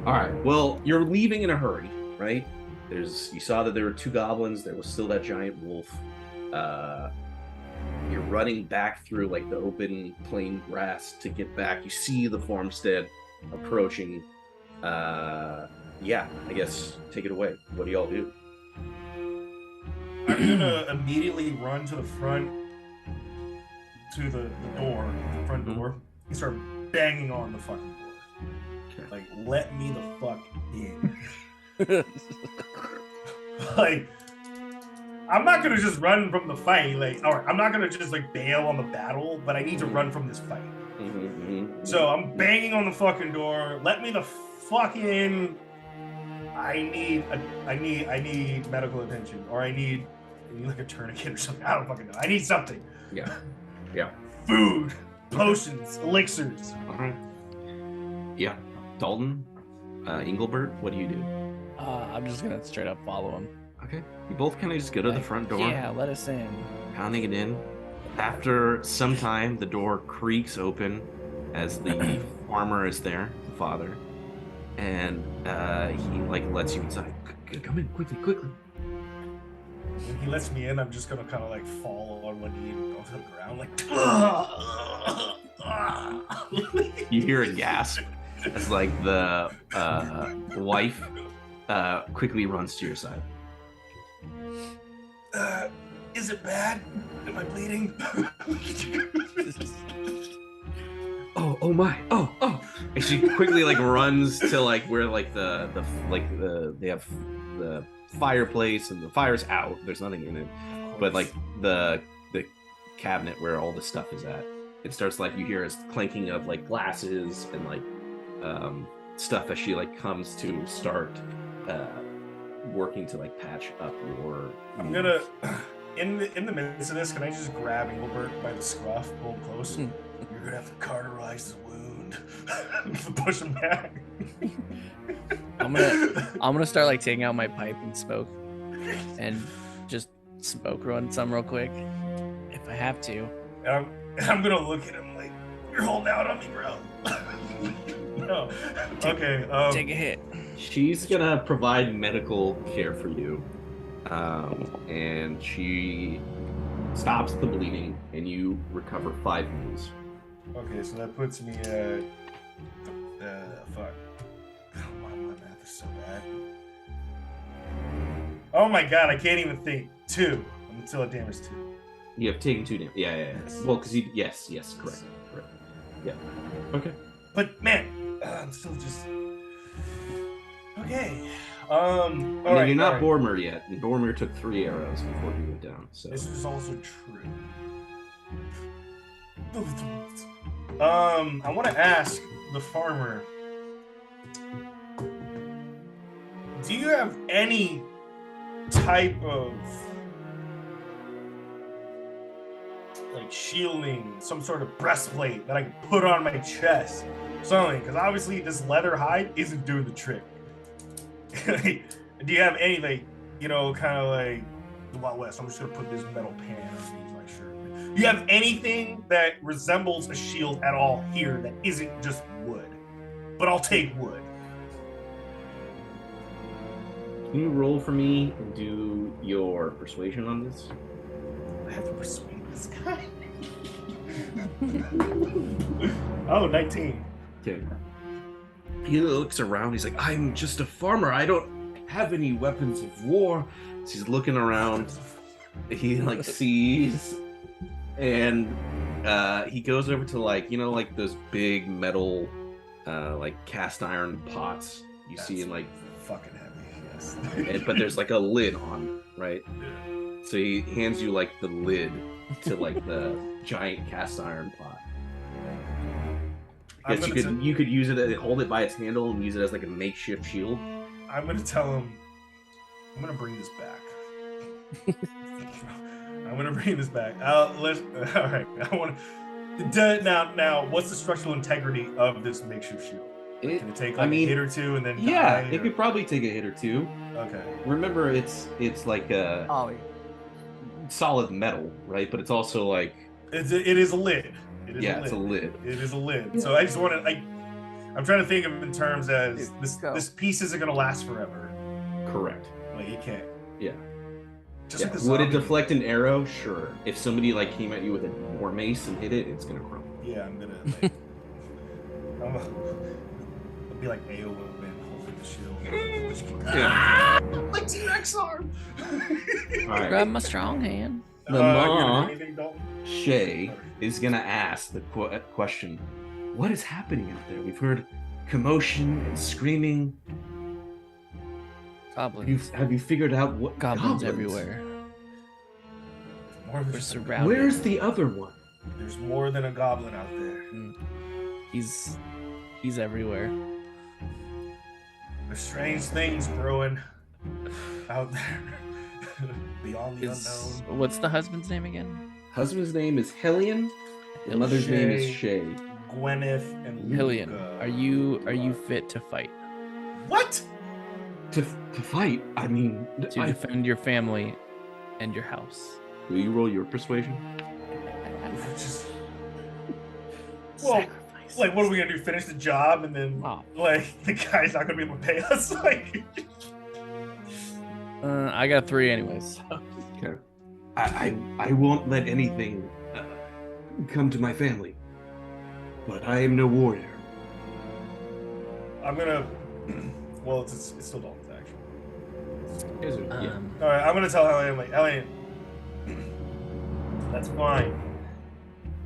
All right. Well, you're leaving in a hurry, right? You saw that there were 2 goblins. There was still that giant wolf. You're running back through like the open plain grass to get back. You see the farmstead approaching. Yeah, I guess take it away. What do y'all do? I'm gonna immediately run to the front, to the door, the front door, and start banging on the fucking door. Okay. Like, let me the fuck in. Like, I'm not gonna just run from the fight. Like, all right, I'm not gonna just like bail on the battle, but I need to run from this fight. So I'm banging on the fucking door. Let me the fuck in. I need medical attention, or I need like a tourniquet or something. I don't fucking know. I need something. Yeah. Food, potions, elixirs. All right. Yeah. Dalton, Engelbert, what do you do? I'm just gonna straight up follow him. Okay. You both kind of just go to the front door. Yeah, let us in. Pounding it in. After some time, the door creaks open as the farmer is there, the father, and he like lets you inside. Come in quickly. When he lets me in, I'm just gonna kind of like fall on one knee and go to the ground, like. You hear a gasp as like the wife quickly runs to your side. Is it bad? Am I bleeding? Oh my! Oh! And she quickly like runs to like where like they have the fireplace and the fire's out. There's nothing in it, but like the cabinet where all the stuff is at. It starts like you hear a clanking of like glasses and like stuff as she like comes to start working to like patch up your. I'm gonna in the midst of this. Can I just grab Engelbert by the scruff, pull him close? You're gonna have to cauterize his wound. Push him back. I'm gonna start like taking out my pipe and smoke, and just smoke run some real quick, if I have to. And I'm gonna look at him like, you're holding out on me, bro. No. Okay. Take a hit. She's gonna provide medical care for you, and she stops the bleeding, and you recover 5 wounds. Okay, so that puts me at fuck. My math is so bad. Oh my god, I can't even think. 2. I'm until it damage 2. You have taken 2 damage. Yeah. Well, because you. Yes, correct. Yeah. Okay. But man, I'm still just. Okay. And then you're not Boromir yet. And Boromir took 3 arrows before he went down. So this is also true. I want to ask the farmer. Do you have any type of like like shielding, some sort of breastplate that I can put on my chest. Something, because obviously this leather hide isn't doing the trick. Do you have any, like, you know, kind of like the Wild West? I'm just gonna put this metal pan underneath my shirt. Do you have anything that resembles a shield at all here that isn't just wood? But I'll take wood. Can you roll for me and do your persuasion on this? I have to persuade this guy. Oh, 19. Okay. He looks around. He's like, I'm just a farmer. I don't have any weapons of war. So he's looking around. He like sees, and he goes over to like, you know, like those big metal, like cast iron pots you see in like fucking heavy. Yes. But there's like a lid on, right? So he hands you like the lid to like the giant cast iron pot. I guess you could use it, hold it by its handle and use it as like a makeshift shield. I'm gonna tell him, I'm gonna bring this back. I'm gonna bring this back. All right. I want to. Now, what's the structural integrity of this makeshift shield? Can it take like a hit or two and then? Yeah, it could probably take a hit or two. Okay. Remember, it's like a solid metal, right? But it's also like it is a lid. It's a lid. It is a lid. Yeah. So I just want to I'm trying to think of it in terms as this piece isn't gonna last forever. Correct. Like it can't. Yeah. Just like would it deflect an arrow? Sure. If somebody like came at you with a war mace and hit it, it's gonna crumble. Yeah, I'm gonna like I'll be like AoE holding the shield. Yeah. Like T-Rex arm. Right. Grab my strong hand. The mom, Shay, is gonna ask the question, what is happening out there? We've heard commotion and screaming. Goblins. Have you figured out what goblins everywhere? We're surrounded. Where's the other one? There's more than a goblin out there. He's everywhere. There's strange things brewing out there. Beyond the unknown. What's the husband's name again? Husband's name is Hellion. The mother's name is Shay. Gwyneth and Hellion, are you fit to fight? What? To fight? I mean, to defend your family and your house. Will you roll your persuasion? Well, like, what are we gonna do? Finish the job and then, like, the guy's not gonna be able to pay us? Like, I got 3 anyways. Okay. I won't let anything come to my family, but I am no warrior. I'm gonna. Well, it's still Dalton's action. Yeah. All right, I'm gonna tell Elliot, like, Elliot, that's fine.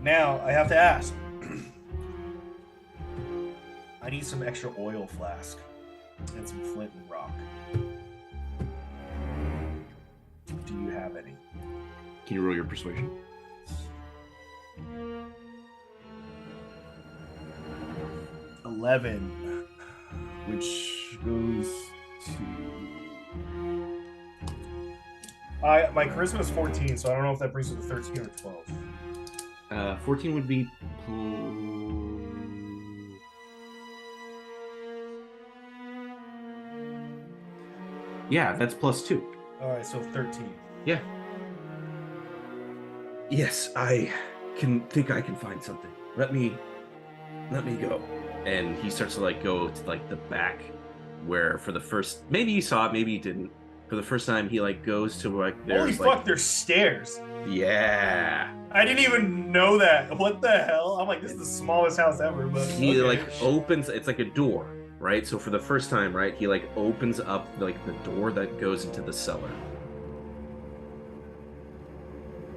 Now I have to ask. I need some extra oil flask and some flint and rock. Do you have any? Can you roll your persuasion? $11, which goes to. My charisma is 14, so I don't know if that brings it to 13 or 12. 14 would be. Yeah, that's +2. All right, so 13. Yeah. Yes, I think I can find something. Let me go. And he starts to like go to like the back, where for the first, maybe you saw it, maybe you didn't. For the first time, he like goes to like there's holy fuck, there's stairs. Yeah. I didn't even know that. What the hell? I'm like, this is the smallest house ever. But he like opens. It's like a door, right? So for the first time, right, he like opens up like the door that goes into the cellar.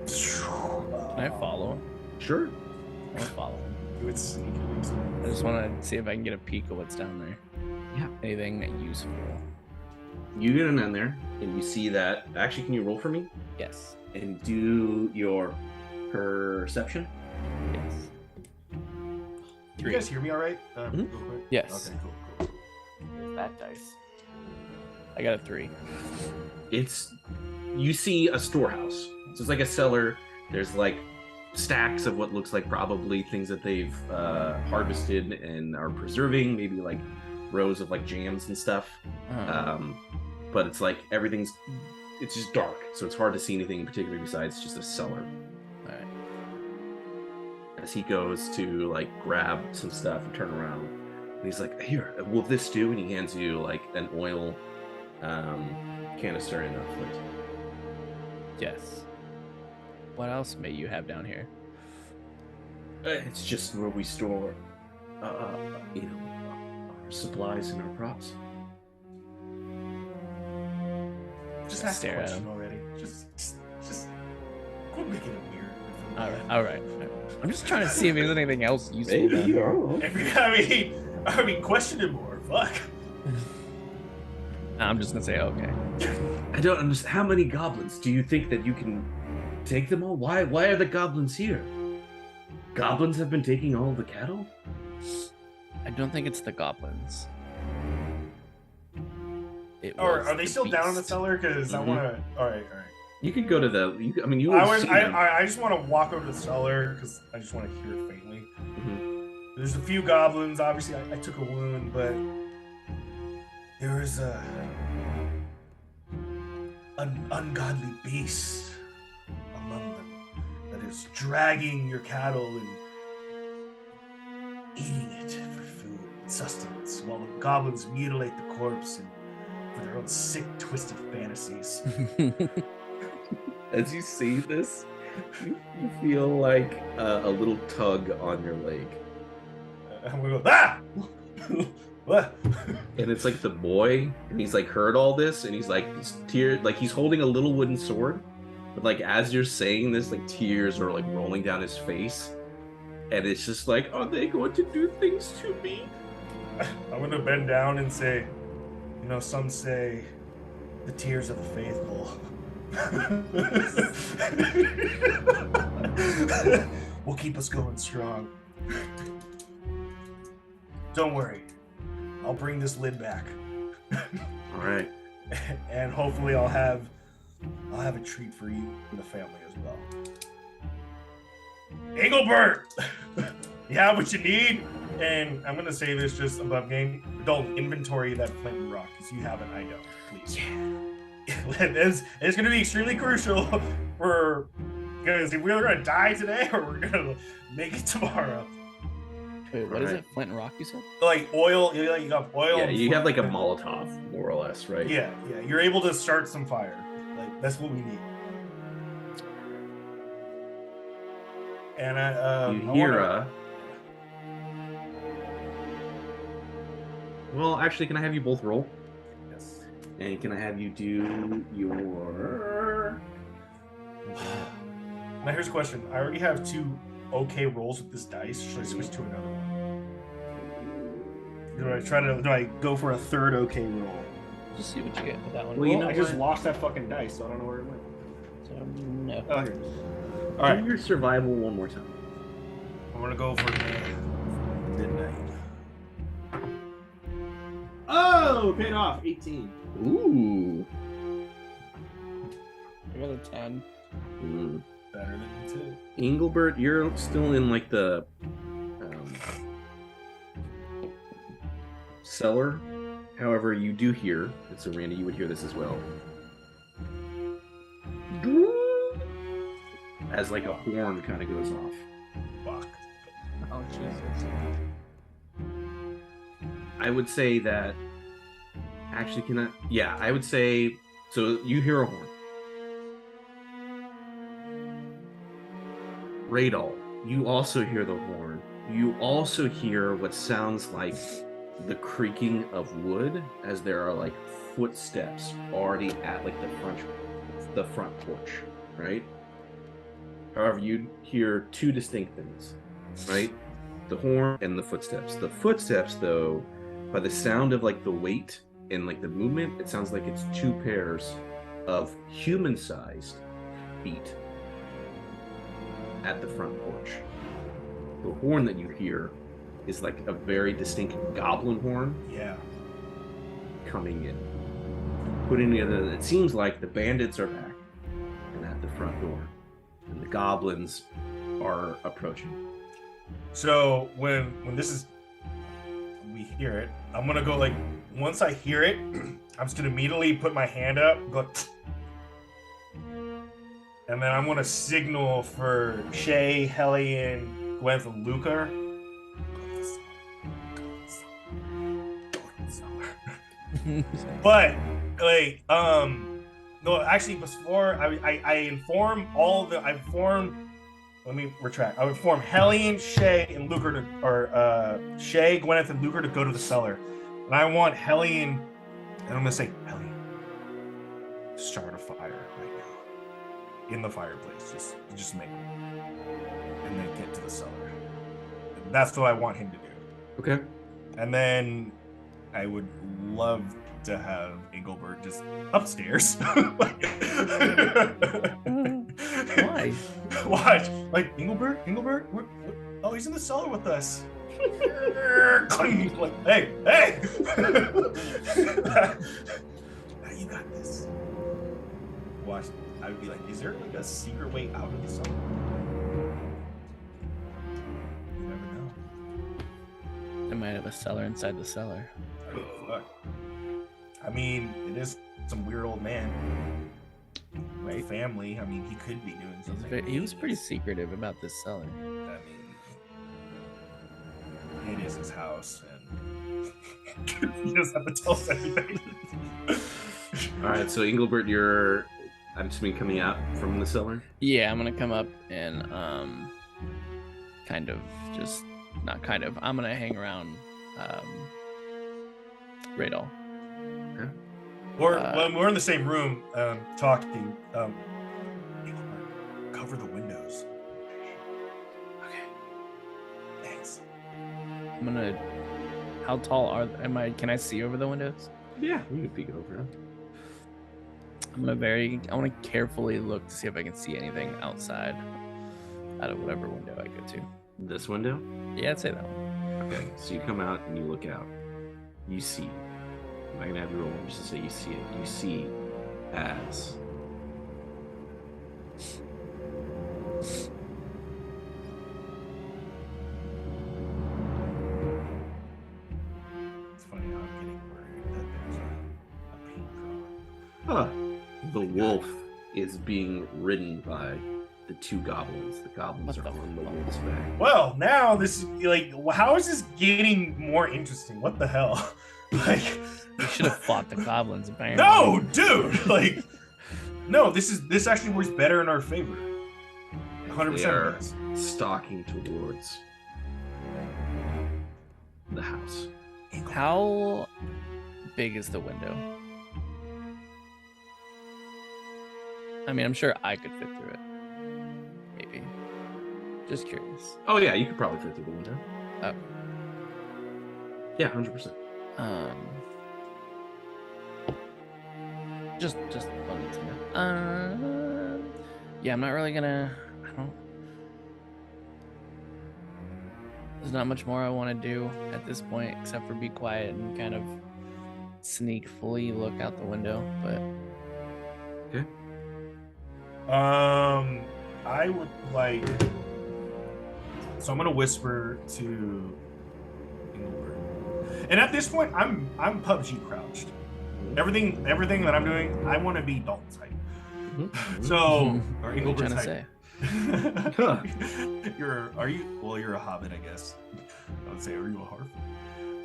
Can I follow him? Sure. I want to follow him. I just want to see if I can get a peek of what's down there. Yeah. Anything useful. You get in there, and you see that. Actually, can you roll for me? Yes. And do your perception? Yes. Do you guys hear me all right? Real quick? Yes. Okay, cool. That dice. I got a 3. You see a storehouse. So it's like a cellar. There's like stacks of what looks like probably things that they've harvested and are preserving, maybe like rows of like jams and stuff. But it's like it's just dark, so it's hard to see anything in particular besides just a cellar. All right. As he goes to like grab some stuff and turn around, and he's like, "Here, will this do?" And he hands you like an oil canister and a flint. Yes. What else may you have down here? It's just where we store, our supplies and our crops. Just ask the Stare at question him. already. Just quit making it weird. All right. I'm just trying to see if there's anything else useful. Maybe, I don't know. I mean, question him more. Fuck. I'm just gonna say okay. I don't understand. How many goblins do you think that you can take them all? Why are the goblins here? Goblins have been taking all the cattle? I don't think it's the goblins. Or are they still down in the cellar? Because I want to. All right. You could go to the. I just want to walk over to the cellar because I just want to hear it faintly. Mm-hmm. There's a few goblins. Obviously, I took a wound, but there is an ungodly beast among them that is dragging your cattle and eating it for food and sustenance, while the goblins mutilate the corpse and for their own sick, twisted fantasies. As you see this, you feel like a little tug on your leg. I'm gonna go, ah! What? And it's like the boy, and he's like heard all this, and he's like he's holding a little wooden sword, but like as you're saying this, like tears are like rolling down his face, and it's just like, are they going to do things to me? I'm gonna bend down and say, some say the tears of the faithful will keep us going strong. Don't worry, I'll bring this lid back. All right. And hopefully I'll have a treat for you and the family as well. Engelbert, you have what you need, and I'm gonna say this just above game. Don't inventory that flint and rock because you have it. I don't. Please. Yeah. It's gonna be extremely crucial for because if we're gonna die today or we're gonna make it tomorrow. Wait, what is it? Flint and rock, you said? Like oil, you got oil. Yeah, you have like a Molotov, more or less, right? Yeah. You're able to start some fire. Like that's what we need. And you hear Well, actually, can I have you both roll? Yes. And can I have you do your? Now here's a question. I already have 2 okay rolls with this dice. Should I switch to another one? Do I go for a third okay roll? Just see what you get with that one. Well, I just lost that fucking dice, so I don't know where it went. So, no. Oh, here it is. All right. Do your survival one more time. I'm gonna go for midnight. Oh, paid off. 18. Ooh. I got a 10. Better than 2. Engelbert, you're still in like the cellar. However, you do hear, and so Randy, you would hear this as well. As like a horn kind of goes off. Fuck. Oh, Jesus. I would say that. Actually, can I? Yeah, I would say. So you hear a horn. Radal, you also hear the horn. You also hear what sounds like the creaking of wood as there are like footsteps already at like the front porch, right? However, you hear 2 distinct things, right? The horn and the footsteps. The footsteps, though, by the sound of like the weight and like the movement, it sounds like it's 2 pairs of human-sized feet at the front porch. The horn that you hear is like a very distinct goblin horn. Yeah. Coming in. Putting together, it seems like the bandits are back and at the front door. And the goblins are approaching. So when we hear it, I'm gonna go like once I hear it, I'm just gonna immediately put my hand up, go, and then I'm gonna signal for Shay, Hellion, Gwyneth, and Luca. But like no, actually before I inform all the let me retract. I would inform Hellion, Shay, and Luca Shay, Gwyneth, and Luca to go to the cellar. And I want Hellion, and I'm gonna say, Hellion, start a fire right now. In the fireplace. Just make one. And then get to the cellar. And that's what I want him to do. Okay. And then I would love to have Engelbert just upstairs. Why? Watch, like Engelbert. Oh, he's in the cellar with us. Like, hey! You got this. Watch. I would be like, is there like a secret way out of the cellar? You never know. They might have a cellar inside the cellar. Oh, fuck. I mean, it is some weird old man. Right? Family. I mean, he could be doing something. He was pretty secretive about this cellar. I mean, it is his house, and he doesn't have to tell us anything. All right, so Engelbert, you're, I'm assuming, coming out from the cellar? Yeah, I'm gonna come up and I'm gonna hang around Radol. Okay. When we're in the same room talking, cover the windows. Okay. Thanks. I'm gonna. How tall am I? Can I see over the windows? Yeah, you can peek over it. I want to carefully look to see if I can see anything outside, out of whatever window I go to. This window? Yeah, I'd say that one. Okay, so you come out and you look out. You see. I'm not gonna have you roll just to say you see it. You see as It's funny how I'm getting worried that there's a paint drawing. the wolf is being ridden by the two goblins. The goblins What are the on the fuck? wolf's back. Well, now this is like, how is this getting more interesting? What the hell? Like, We should have fought the goblins. Apparently. no, dude. Like, no. This actually works better in our favor. 100%. They are does. stalking towards the house. How big is the window? I mean, I'm sure I could fit through it. Maybe. Just curious. Oh yeah, you could probably fit through the window. Oh. Yeah, 100%. Just wanted to know. Yeah, I'm not really gonna. There's not much more I want to do at this point except for be quiet and kind of sneakily look out the window. But Okay. I would like. So I'm gonna whisper to Engelbert, and at this point, I'm PUBG crouched. Everything that I'm doing, I want to be Dalton's height. So, or what are you trying Engelbert's to height. say? Are you? Well, you're a hobbit, I guess. I would say, are you a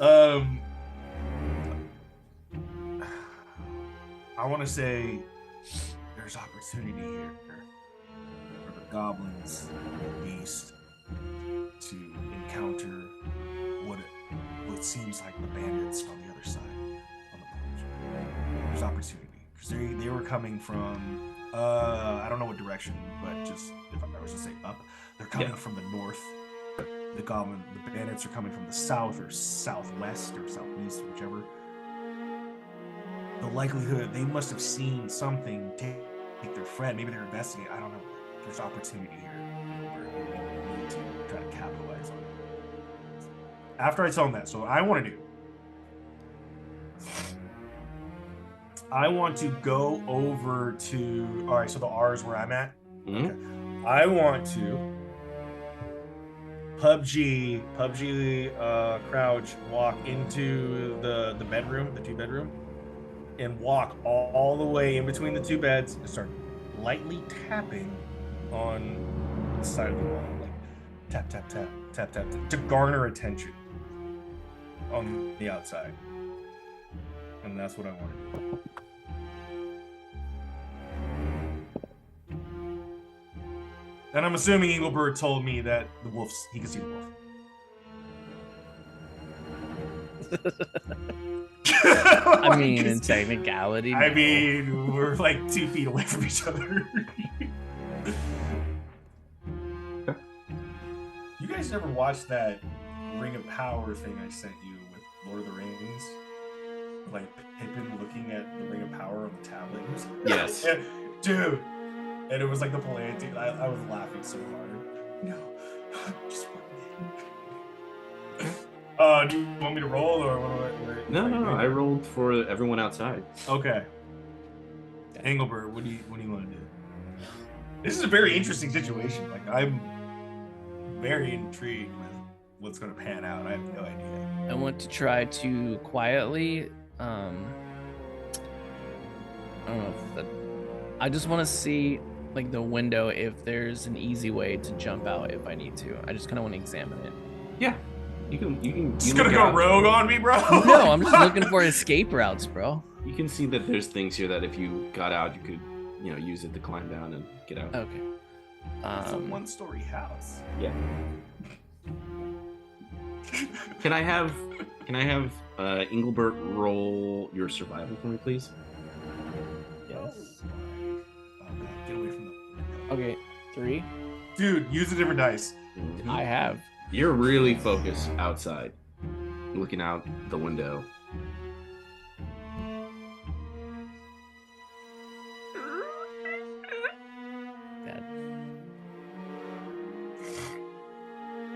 Harfoot? I want to say there's opportunity here for the goblins and the beast to encounter what seems like the bandits on the other side on the porch. There's opportunity because they were coming from I don't know what direction, but just if I was to say up, they're coming from the north. The bandits are coming from the south or southwest or southeast, whichever. The likelihood they must have seen something take their friend. Maybe they're investigating. I don't know. There's opportunity here where we need to try to capitalize on it. After I tell them that, so I want to do. I want to go over to. All right, so the R is where I'm at. Mm-hmm. Okay. I want to PUBG, crouch, walk into the bedroom, the 2-bedroom, and walk all the way in between the 2 beds and start lightly tapping on the side of the wall, like tap, tap, tap, tap, tap, tap, to garner attention on the outside. And that's what I wanted. And I'm assuming Engelbert told me that the wolves, he could see the wolf. I mean, in technicality, I no. mean, we're like 2 feet away from each other. You guys ever watched that Ring of Power thing I sent you with Lord of the Rings? Like Pippin looking at the Ring of Power on the tablet. He was like, Yes. yeah, dude. And it was like the Palantir. I was laughing so hard. No, just one minute. Do you want me to roll or what? No. I rolled for everyone outside. Okay. Engelbert, what do you want to do? This is a very interesting situation. Like, I'm very intrigued with what's going to pan out. I have no idea. I want to try to quietly. I don't know if I just want to see like the window if there's an easy way to jump out if I need to. I just kind of want to examine it. Yeah, you can. Just gonna go rogue on me, bro? No, I'm just looking for escape routes, bro. You can see that there's things here that if you got out, you could, use it to climb down and get out. Okay. It's a 1-story house. Yeah. Can I have Engelbert roll your survival for me, please? Yes. Oh god, get away from the window. Okay, 3. Dude, use a different dice. Mhm. I have. You're really focused outside, looking out the window. Bad.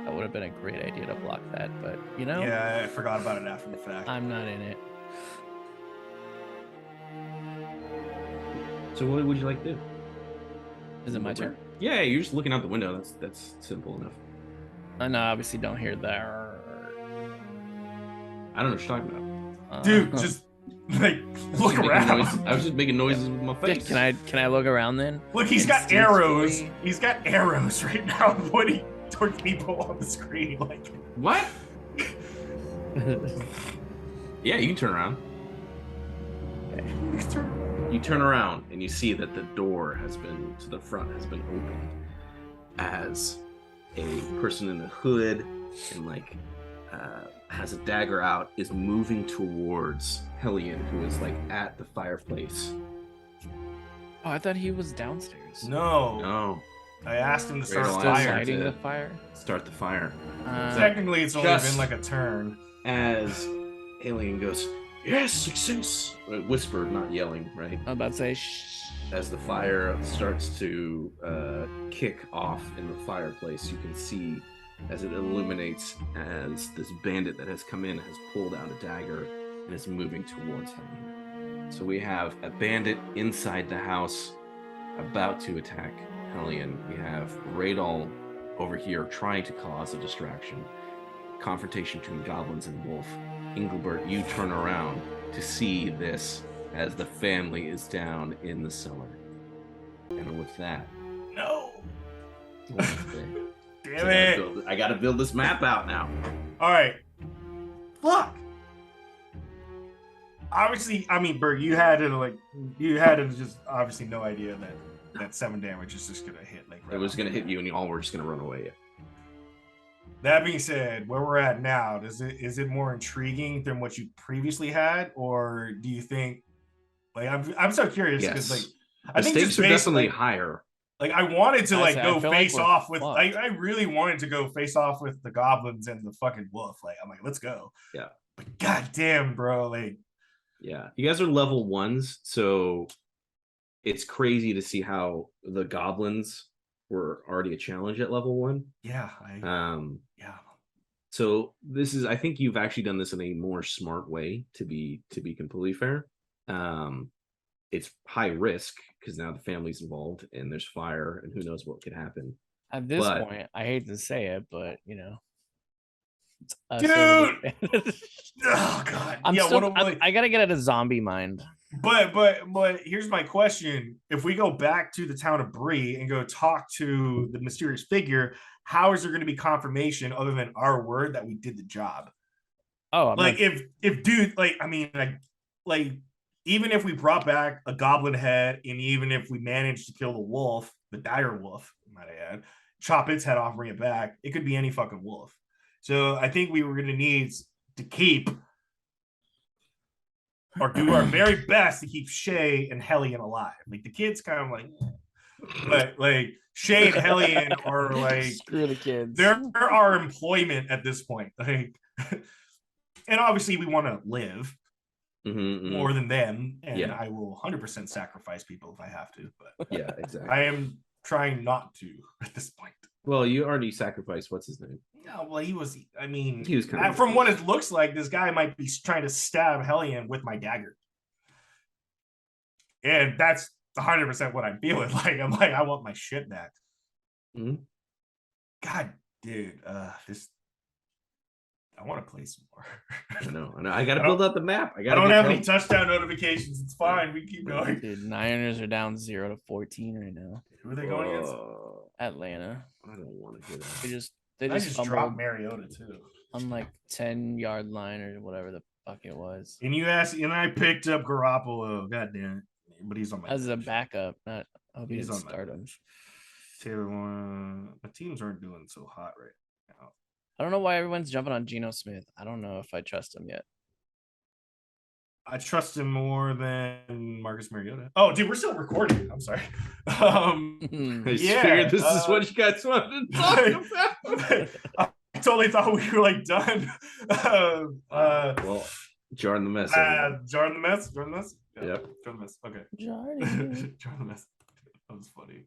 That would have been a great idea to block that, but Yeah, I forgot about it after the fact. I'm not in it. So what would you like to do? Is it my turn? Yeah, you're just looking out the window. That's simple enough. And I obviously don't hear that. I don't know what you're talking about. Dude, just like look around. I was just making noises with my face. Can I look around then? Look, he's got Instinctually- arrows. He's got arrows right now pointing towards people on the screen. Like, What? Yeah, you can turn around. You turn around and you see that the door to the front has been opened as a person in a hood and has a dagger out is moving towards Hellion, who is at the fireplace. Oh, I thought he was downstairs. No, I asked him to start a Still Still fire. lighting the fire. start the fire. Technically, it's only Just- been like a turn. As Alien goes, yes, success! Whispered, not yelling, right? I was about to say, shh. As the fire starts to kick off in the fireplace, you can see as it illuminates as this bandit that has come in has pulled out a dagger and is moving towards him. So we have a bandit inside the house about to attack Hellion. We have Radol over here trying to cause a distraction. Confrontation between goblins and wolf. Engelbert, you turn around to see this as the family is down in the cellar. And with that, No. what do you think? Damn it. I gotta build this map out now. All right. Fuck. Obviously, I mean, Bert, you had to just obviously no idea that 7 damage is just gonna hit like. It was gonna hit you, and you all were just gonna run away. That being said, where we're at now, is it more intriguing than what you previously had, or do you think? Like, I'm so curious because Yes. I The think stakes just are based, definitely like, higher. Like, I wanted to I go feel like face we're off with. fucked. I really wanted to go face off with the goblins and the fucking wolf. Like, I'm like, let's go. Yeah. But goddamn, bro, like. Yeah, you guys are level 1s, so it's crazy to see how the goblins were already a challenge at level 1. Yeah. Yeah. So this is, I think you've actually done this in a more smart way, to be completely fair. It's high risk because now the family's involved and there's fire and who knows what could happen. At this But- point, I hate to say it, but you know, it's us Dude! over the- Oh God. I'm yeah, still, what am I gotta get out of zombie mind. But here's my question: if we go back to the town of Bree and go talk to the mysterious figure, how is there going to be confirmation other than our word that we did the job? Oh, I'm Like not, if dude, like I mean, like even if we brought back a goblin head, and even if we managed to kill the wolf, the dire wolf, might I add, chop its head off, bring it back, it could be any fucking wolf. So I think we were going to need to keep or do our very best to keep Shay and Hellion alive. Like the kids kind of like, but like Shay and Hellion are like, screw the kids. they're our employment at this point. Like, and obviously we want to live more than them, and Yeah. I will 100% sacrifice people if I have to. But Yeah, exactly. I am trying not to at this point. Well, you already sacrificed what's his name? No, well, he was. I mean, He was kind of from what it looks like, this guy might be trying to stab Hellion with my dagger, and that's 100% what I'm feeling. Like, I'm like, I want my shit back. Mhm. God, dude, this. I want to play some more. I know. I got to build out the map. I don't have any touchdown notifications. It's fine. We keep going. Dude, Niners are down 0-14 right now. Who are they going against? Atlanta. I don't want to get They out. just I just dropped fumbled Mariota too. on like 10-yard line or whatever the fuck it was. And you asked, and I picked up Garoppolo. God damn it! But he's on my. As a bench. backup, not. I hope he He's didn't on my start him. bench. Taylor, my teams aren't doing so hot right now. I don't know why everyone's jumping on Geno Smith. I don't know if I trust him yet. I trust him more than Marcus Mariota. Oh, dude, we're still recording. I'm sorry. I just yeah, figured this is what you guys wanted to talk about. I totally thought we were like done. Well, JARdon the mess. everyone. JARdon the mess. JARdon the mess. Yeah, Yep. JARdon the mess. Okay. JARdon. JARdon the mess. That was funny.